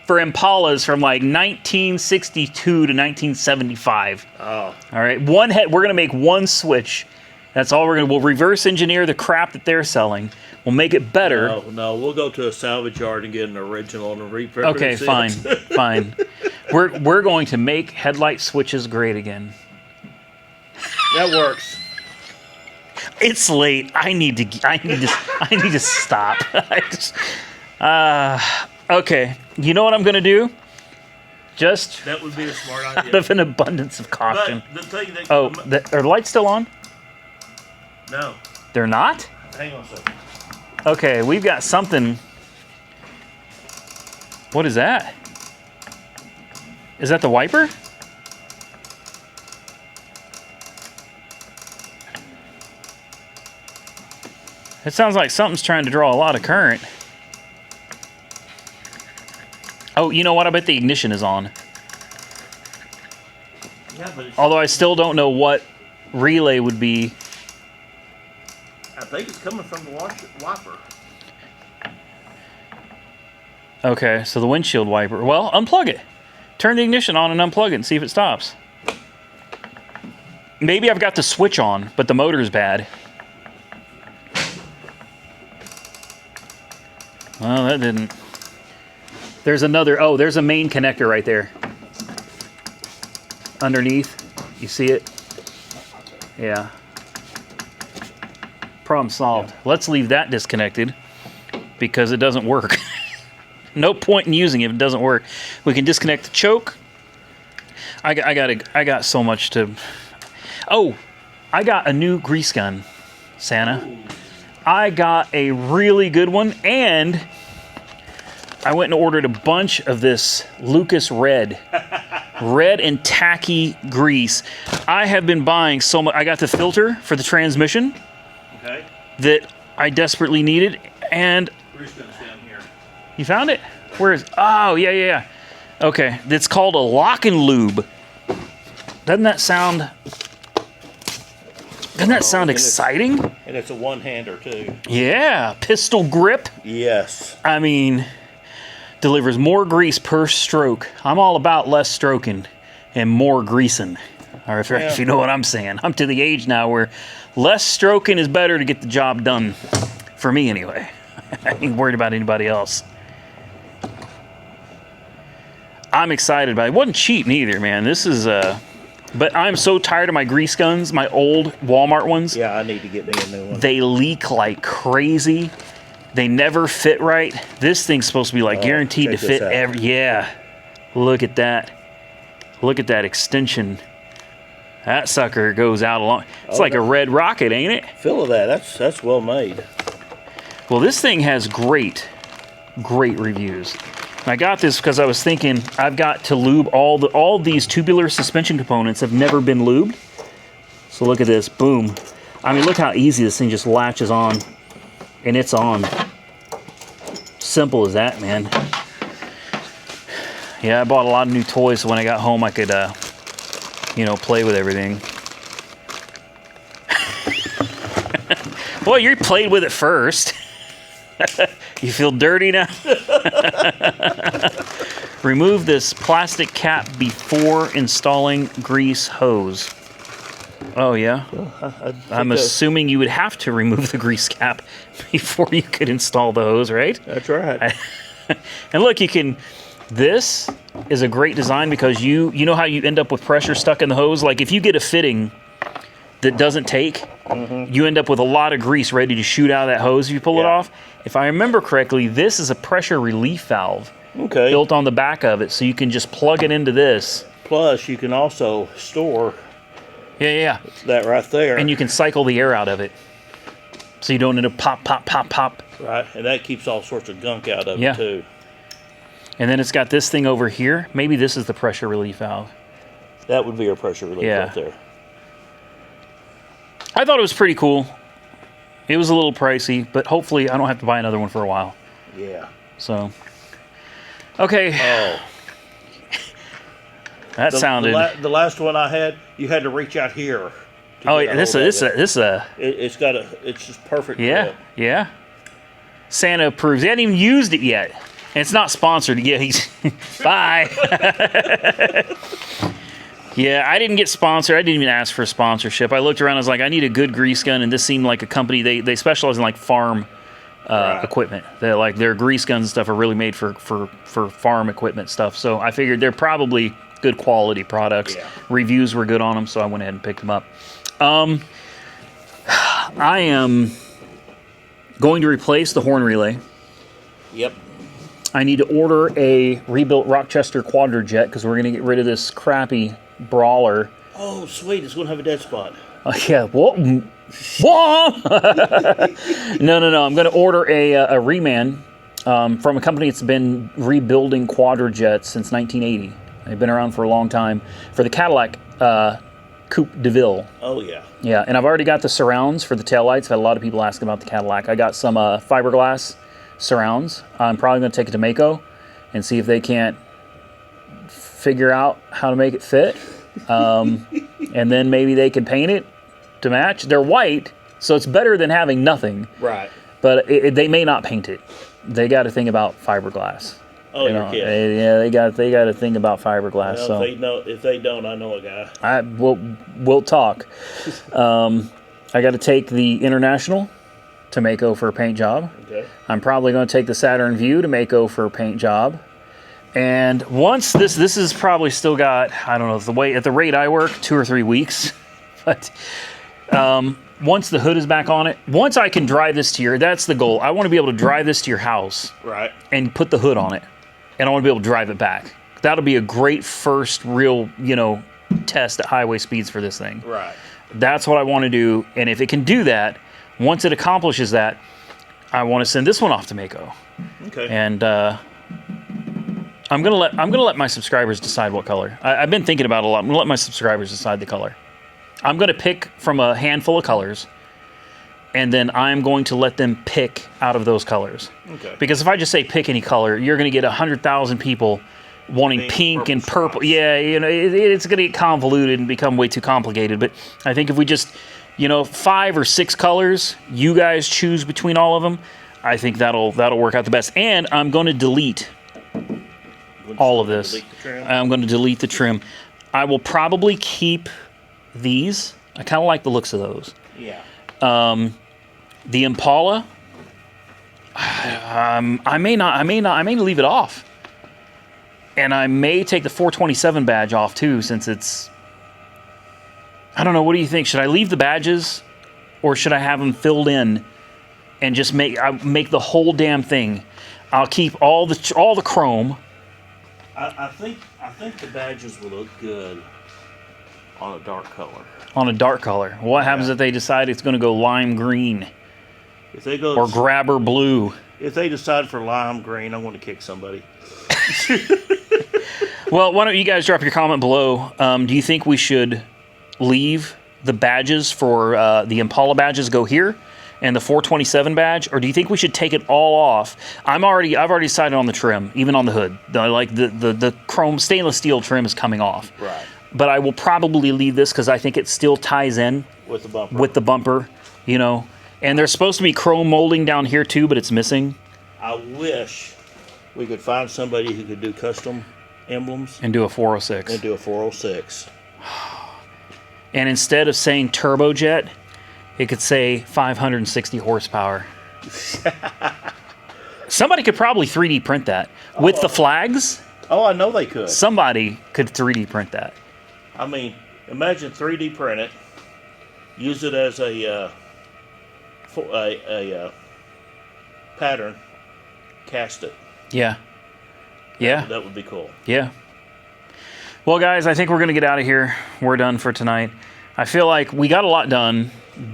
Impalas from like 1962 to 1975. Oh. All right. We're going to make one switch. That's all we'll reverse engineer the crap that they're selling. We'll make it better. No, we'll go to a salvage yard and get an original and repurpose Okay, it. fine. We're going to make headlight switches great again. That works. It's late. I need to stop. Okay. You know what I'm gonna do? Just That would be a smart out idea. of an abundance of caution. But the thing that Are the lights still on? no. They're not? Hang on a second. Okay, we've got something. What is that? Is that the wiper? It sounds like something's trying to draw a lot of current. Oh, you know what? I bet the ignition is on. Yeah, but Although I still don't know what relay would be. I think it's coming from the wiper. Okay, so the windshield wiper. Well, unplug it. Turn the ignition on and unplug it and see if it stops. Maybe I've got the switch on, but the motor's bad. Well, that didn't. There's another. Oh, there's a main connector right there. Underneath. You see it? Yeah. Problem solved. Yeah. Let's leave that disconnected because it doesn't work. No point in using it if it doesn't work. We can disconnect the choke. I got so much to. Oh, I got a new grease gun, Santa. Ooh. I got a really good one, and I went and ordered a bunch of this Lucas Red. Red and tacky grease. I have been buying so much. I got the filter for the transmission that I desperately needed, and Grease gun's down here. You found it? Where is? Oh, yeah. Okay, it's called a lock and lube. Doesn't that sound? Doesn't that sound exciting? And it's a one-hander too. Yeah, pistol grip. Yes. I mean, delivers more grease per stroke. I'm all about less stroking and more greasing. Or if you know what I'm saying. I'm to the age now where less stroking is better to get the job done. For me, anyway. I ain't worried about anybody else. I'm excited about it. It wasn't cheap neither, man. This is but I'm so tired of my grease guns, my old Walmart ones. Yeah, I need to get me a new one. They leak like crazy. They never fit right. This thing's supposed to be like guaranteed to fit every. Yeah, look at that. Look at that extension. That sucker goes out along. It's like a red rocket, ain't it? Feel of that. That's well made. Well, this thing has great reviews. And I got this because I was thinking I've got to lube all these tubular suspension components have never been lubed. So look at this, boom. I mean, look how easy this thing just latches on, and it's on. Simple as that, man. Yeah, I bought a lot of new toys so when I got home I could, play with everything. Well, you played with it first. You feel dirty now? Remove this plastic cap before installing grease hose. Oh, yeah? I'm assuming you would have to remove the grease cap before you could install the hose, right? That's right. And look, you can... This is a great design because you know how you end up with pressure stuck in the hose? Like if you get a fitting that doesn't take, you end up with a lot of grease ready to shoot out of that hose if you pull it off. If I remember correctly, this is a pressure relief valve built on the back of it, so you can just plug it into this. Plus, you can also store that right there. And you can cycle the air out of it, so you don't end up pop, pop, pop, pop. Right, and that keeps all sorts of gunk out of it, too. And then it's got this thing over here. Maybe this is the pressure relief valve. That would be your pressure relief right there. I thought it was pretty cool. It was a little pricey, but hopefully I don't have to buy another one for a while. Yeah. So, okay. Oh. That sounded... The last one I had, you had to reach out here. Oh, yeah, this is it's just perfect. Yeah, yeah. Santa approves. He hadn't even used it yet. And it's not sponsored. Yeah, he's... Bye. Yeah, I didn't get sponsored. I didn't even ask for a sponsorship. I looked around. I was like, I need a good grease gun, and this seemed like a company. They specialize in like farm equipment. They're like their grease guns and stuff are really made for farm equipment stuff. So I figured they're probably good quality products. Yeah. Reviews were good on them, so I went ahead and picked them up. I am going to replace the horn relay. Yep. I need to order a rebuilt Rochester Quadrajet because we're going to get rid of this crappy Brawler. Oh, sweet. It's going to have a dead spot. Yeah. What? No. I'm going to order a reman from a company that's been rebuilding quadrajets since 1980. They've been around for a long time. For the Cadillac Coupe de Ville. Oh, yeah. Yeah, and I've already got the surrounds for the taillights. I've had a lot of people asking about the Cadillac. I got some fiberglass surrounds. I'm probably going to take it to Mako and see if they can't figure out how to make it fit. And then maybe they can paint it to match. They're white, so it's better than having nothing. Right. But they may not paint it. They got to think about fiberglass. Oh, you're kidding. Yeah, they got to think about fiberglass. Well, so if they don't, I know a guy. We'll talk. I got to take the International to Mako for a paint job. Okay. I'm probably going to take the Saturn Vue to Mako for a paint job. And once this is probably still got, I don't know, at the rate I work, 2 or 3 weeks. But once the hood is back on it, once I can drive this to that's the goal. I want to be able to drive this to your house. Right. And put the hood on it. And I want to be able to drive it back. That'll be a great first real, test at highway speeds for this thing. Right. That's what I want to do. And if it can do that, once it accomplishes that, I want to send this one off to Mako. Okay. And I'm gonna let my subscribers decide what color. I've been thinking about it a lot. I'm gonna let my subscribers decide the color. I'm gonna pick from a handful of colors, and then I'm going to let them pick out of those colors. Okay. Because if I just say pick any color, you're going to get 100,000 people wanting pink and purple. Yeah, it's going to get convoluted and become way too complicated. But I think if we just, 5 or 6 colors, you guys choose between all of them. I think that'll work out the best. And I'm going to delete all of this. I'm going to delete the trim. I will probably keep these. I kind of like the looks of those. Yeah. The Impala, I may leave it off. And I may take the 427 badge off too, since it's, I don't know, what do you think? Should I leave the badges or should I have them filled in and just make the whole damn thing? I'll keep all the chrome. I think the badges will look good on a dark color. On a dark color. What happens if they decide it's going to go lime green? If they go or grabber blue. If they decide for lime green, I'm going to kick somebody. Well, why don't you guys drop your comment below? Do you think we should leave the badges for the Impala badges go here and the 427 badge, or do you think we should take it all off? I've already decided on the trim, even on the hood. The chrome stainless steel trim is coming off. Right. But I will probably leave this because I think it still ties in with the bumper. And there's supposed to be chrome molding down here too, but it's missing. I wish we could find somebody who could do custom emblems. And do a 406. And do a 406. And instead of saying turbojet, it could say 560 horsepower. Somebody could probably 3D print that. With the flags. Oh, I know they could. Somebody could 3D print that. I mean, imagine 3D print it, use it as a pattern, cast it. Yeah. Yeah. That would be cool. Yeah. Well, guys, I think we're going to get out of here. We're done for tonight. I feel like we got a lot done.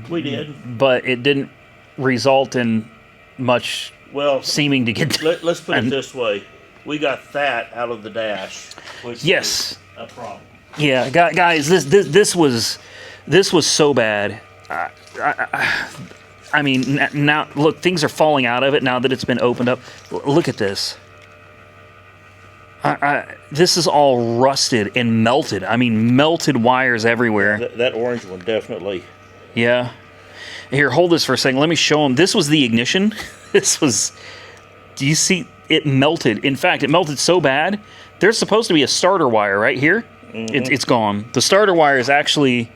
We did. But it didn't result in much seeming to get done. Let's put it this way. We got that out of the dash, which is a problem. Yeah, guys, this was so bad. I mean, now look, things are falling out of it now that it's been opened up. Look at this. This is all rusted and melted. I mean, melted wires everywhere. That orange one definitely. Yeah. Here, hold this for a second. Let me show them. This was the ignition. This was. Do you see? It melted. In fact, it melted so bad. There's supposed to be a starter wire right here. Mm-hmm. It's gone. The starter wire is actually.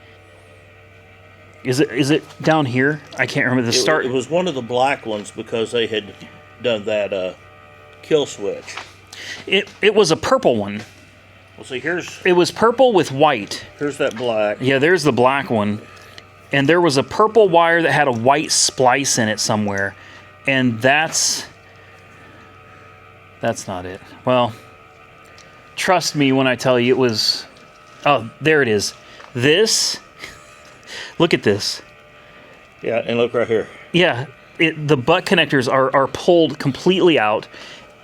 Is it down here? I can't remember the start. It was one of the black ones because they had done that kill switch. It was a purple one. Well, see, it was purple with white. Here's that black. Yeah, there's the black one. And there was a purple wire that had a white splice in it somewhere. And that's not it. Well, trust me when I tell you it was... Oh, there it is. This Look at this. Yeah, and look right here. Yeah, the butt connectors are pulled completely out.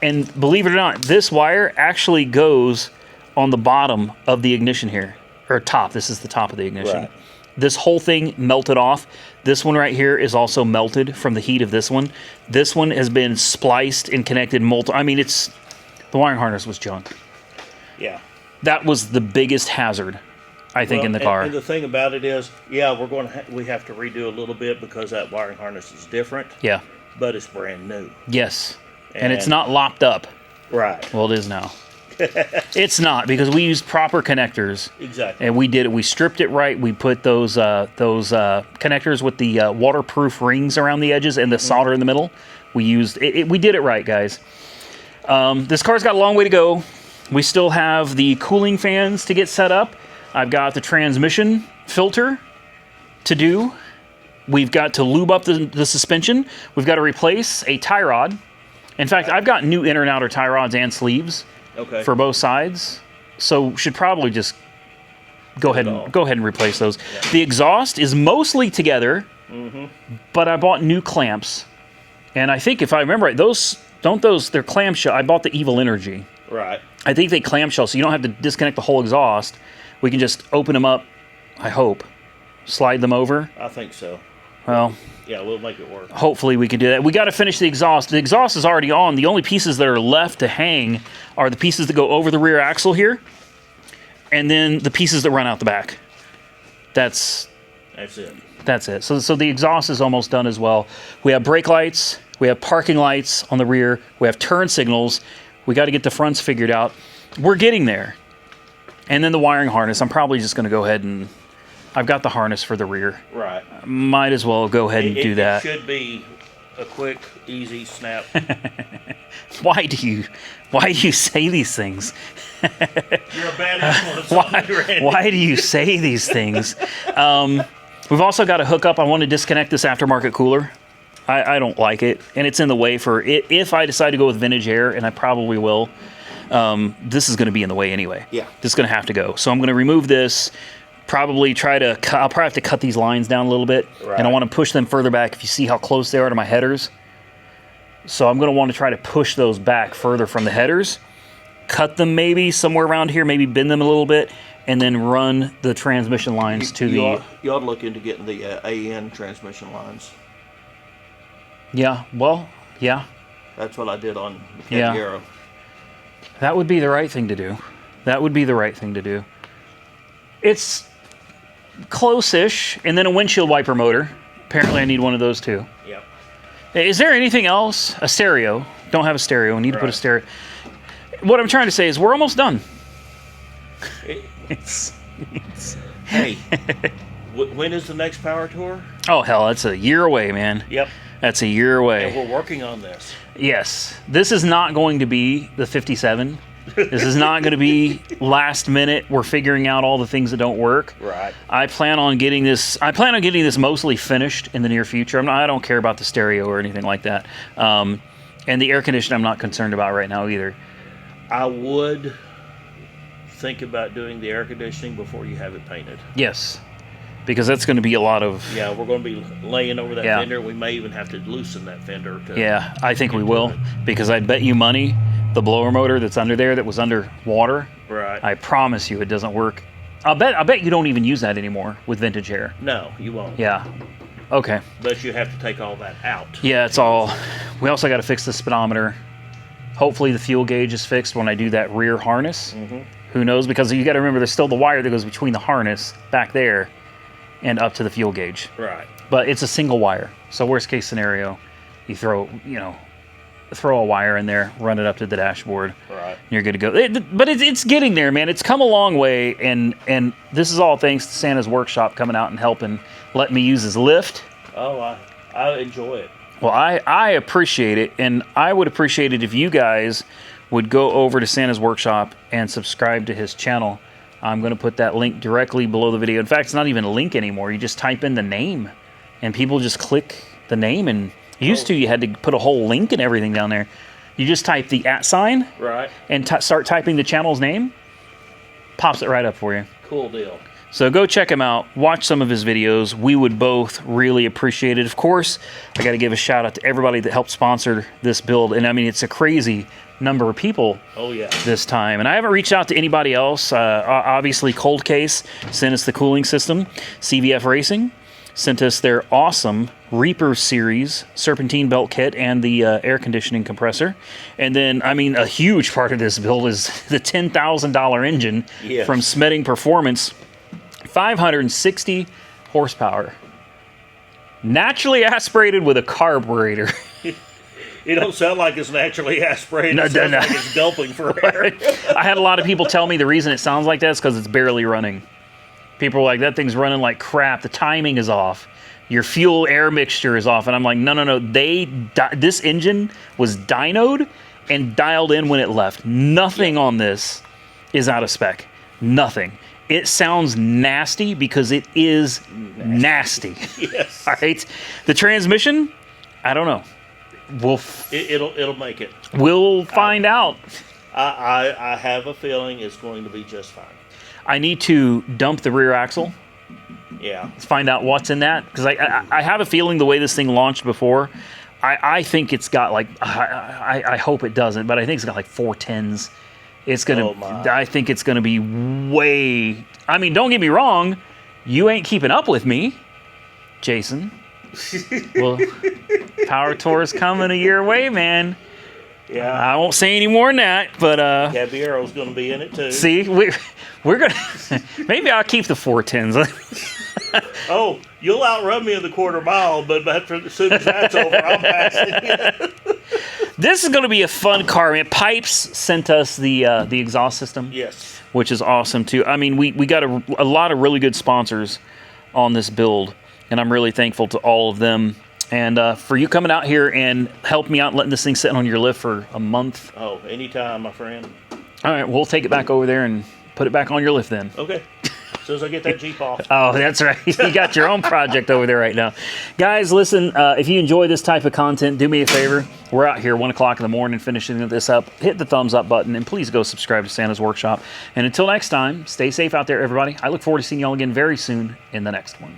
And believe it or not, this wire actually goes on the bottom of the ignition here. Or top. This is the top of the ignition. Right. This whole thing melted off. This one right here is also melted from the heat of this one. This one has been spliced and connected multiple. I mean, the wiring harness was junk. Yeah. That was the biggest hazard, I think, in the car. And the thing about it is, yeah, we have to redo a little bit because that wiring harness is different. Yeah. But it's brand new. Yes. And it's not lopped up. Right. Well, it is now. It's not, because we used proper connectors. Exactly. And we did it. We stripped it right. We put those connectors with the waterproof rings around the edges and the solder in the middle. We used it. We did it right, guys. This car's got a long way to go. We still have the cooling fans to get set up. I've got the transmission filter to do. We've got to lube up the suspension. We've got to replace a tie rod. In fact, I've got new inner and outer tie rods and sleeves. Okay. For both sides, so should probably just go ahead and replace those. Yeah. The exhaust is mostly together, but I bought new clamps, and I think if I remember right, they're clamshell. I bought the Evil Energy. Right. I think they clamshell, so you don't have to disconnect the whole exhaust. We can just open them up. I hope, slide them over. I think so. Well. Yeah, we'll make it work. Hopefully we can do that. We got to finish the exhaust. The exhaust is already on. The only pieces that are left to hang are the pieces that go over the rear axle here, and then the pieces that run out the back. That's it. That's it. So the exhaust is almost done as well. We have brake lights. We have parking lights on the rear. We have turn signals. We got to get the fronts figured out. We're getting there. And then the wiring harness. I'm probably just going to go ahead and... I've got the harness for the rear. Right. Might as well go ahead and do that. It should be a quick, easy snap. Why do you say these things? You're a bad influence. Why do you say these things? We've also got to hook up. I want to disconnect this aftermarket cooler. I don't like it, and it's in the way for it. If I decide to go with vintage air, and I probably will, this is going to be in the way anyway. Yeah. This is going to have to go. So I'm going to remove this. Probably I'll probably have to cut these lines down a little bit, right. And I want to push them further back. If you see how close they are to my headers, so I'm going to want to try to push those back further from the headers, cut them maybe somewhere around here, maybe bend them a little bit, and then run the transmission lines to the. You ought to look into getting the AN transmission lines. Yeah. Well. Yeah. That's what I did on the Arrow. That would be the right thing to do. That would be the right thing to do. It's close-ish, and then a windshield wiper motor. Apparently I need one of those too. Yep. Is there anything else? A stereo. Don't have a stereo. I need to put a stereo. What I'm trying to say is we're almost done. Hey, when is the next power tour? Oh, hell, that's a year away, man. Yep. That's a year away. And we're working on this. Yes. This is not going to be the 57. This is not going to be last minute. We're figuring out all the things that don't work. Right. I plan on getting this mostly finished in the near future. I don't care about the stereo or anything like that. And the air conditioning I'm not concerned about right now either. I would think about doing the air conditioning before you have it painted. Yes. Because that's going to be a lot of... Yeah, we're going to be laying over that fender. We may even have to loosen that fender. Yeah, I think we will. Because I'd bet you money the blower motor that's under there that was under water, right? I promise you it doesn't work. I'll bet you don't even use that anymore with vintage air. No, you won't. Yeah. Okay. But you have to take all that out. Yeah, it's all... We also got to fix the speedometer. Hopefully the fuel gauge is fixed when I do that rear harness. Mm-hmm. Who knows? Because you got to remember there's still the wire that goes between the harness back there and up to the fuel gauge. Right. But it's a single wire. So worst case scenario, you throw a wire in there, run it up to the dashboard. Right. You're good to go. But it's getting there, man. It's come a long way, and this is all thanks to Santa's Workshop coming out and helping, letting me use his lift. Oh, I enjoy it. Well, I appreciate it, and I would appreciate it if you guys would go over to Santa's Workshop and subscribe to his channel. I'm going to put that link directly below the video. In fact, it's not even a link anymore. You just type in the name, and people just click the name. And used to, you had to put a whole link and everything down there. You just type the @ sign, right, and start typing the channel's name. Pops it right up for you. Cool deal. So go check him out. Watch some of his videos. We would both really appreciate it. Of course, I got to give a shout out to everybody that helped sponsor this build. And I mean, it's a crazy number of people this time. And I haven't reached out to anybody else. Obviously, Cold Case sent us the cooling system. CVF Racing sent us their awesome Reaper Series serpentine belt kit and the air conditioning compressor. And then, I mean, a huge part of this build is the $10,000 engine from Smedding Performance. 560 horsepower. Naturally aspirated with a carburetor. It don't sound like it's naturally aspirated. It sounds like it's gulping for air. I had a lot of people tell me the reason it sounds like that is because it's barely running. People are like, that thing's running like crap. The timing is off. Your fuel-air mixture is off. And I'm like, no. This engine was dynoed and dialed in when it left. Nothing on this is out of spec. Nothing. It sounds nasty because it is nasty. Yes. All right. The transmission, I don't know. It'll make it. We'll find out. I have a feeling it's going to be just fine. I need to dump the rear axle. Yeah. Find out what's in that, because I have a feeling the way this thing launched before, I think it's got like I hope it doesn't, but I think it's got like 410s. It's gonna. I think it's gonna be way. I mean, don't get me wrong, you ain't keeping up with me, Jason. Well, Power Tour's coming a year away, man. Yeah. I won't say any more than that, but Caballiero's going to be in it too. See, we're gonna. Maybe I'll keep the 410s. Oh, you'll outrun me in the quarter mile, but as soon as that's over, I'm passing. This is going to be a fun car. Man, Pipes sent us the exhaust system. Yes. Which is awesome too. I mean, we got a lot of really good sponsors on this build, and I'm really thankful to all of them. And for you coming out here and help me out letting this thing sit on your lift for a month. Oh, anytime, my friend. All right, we'll take it back over there and put it back on your lift then. Okay. As soon as I get that Jeep off. Oh, that's right. You got your own project over there right now. Guys, listen, if you enjoy this type of content, do me a favor. We're out here 1 o'clock in the morning finishing this up. Hit the thumbs up button, and please go subscribe to Santa's Workshop. And until next time, stay safe out there, everybody. I look forward to seeing y'all again very soon in the next one.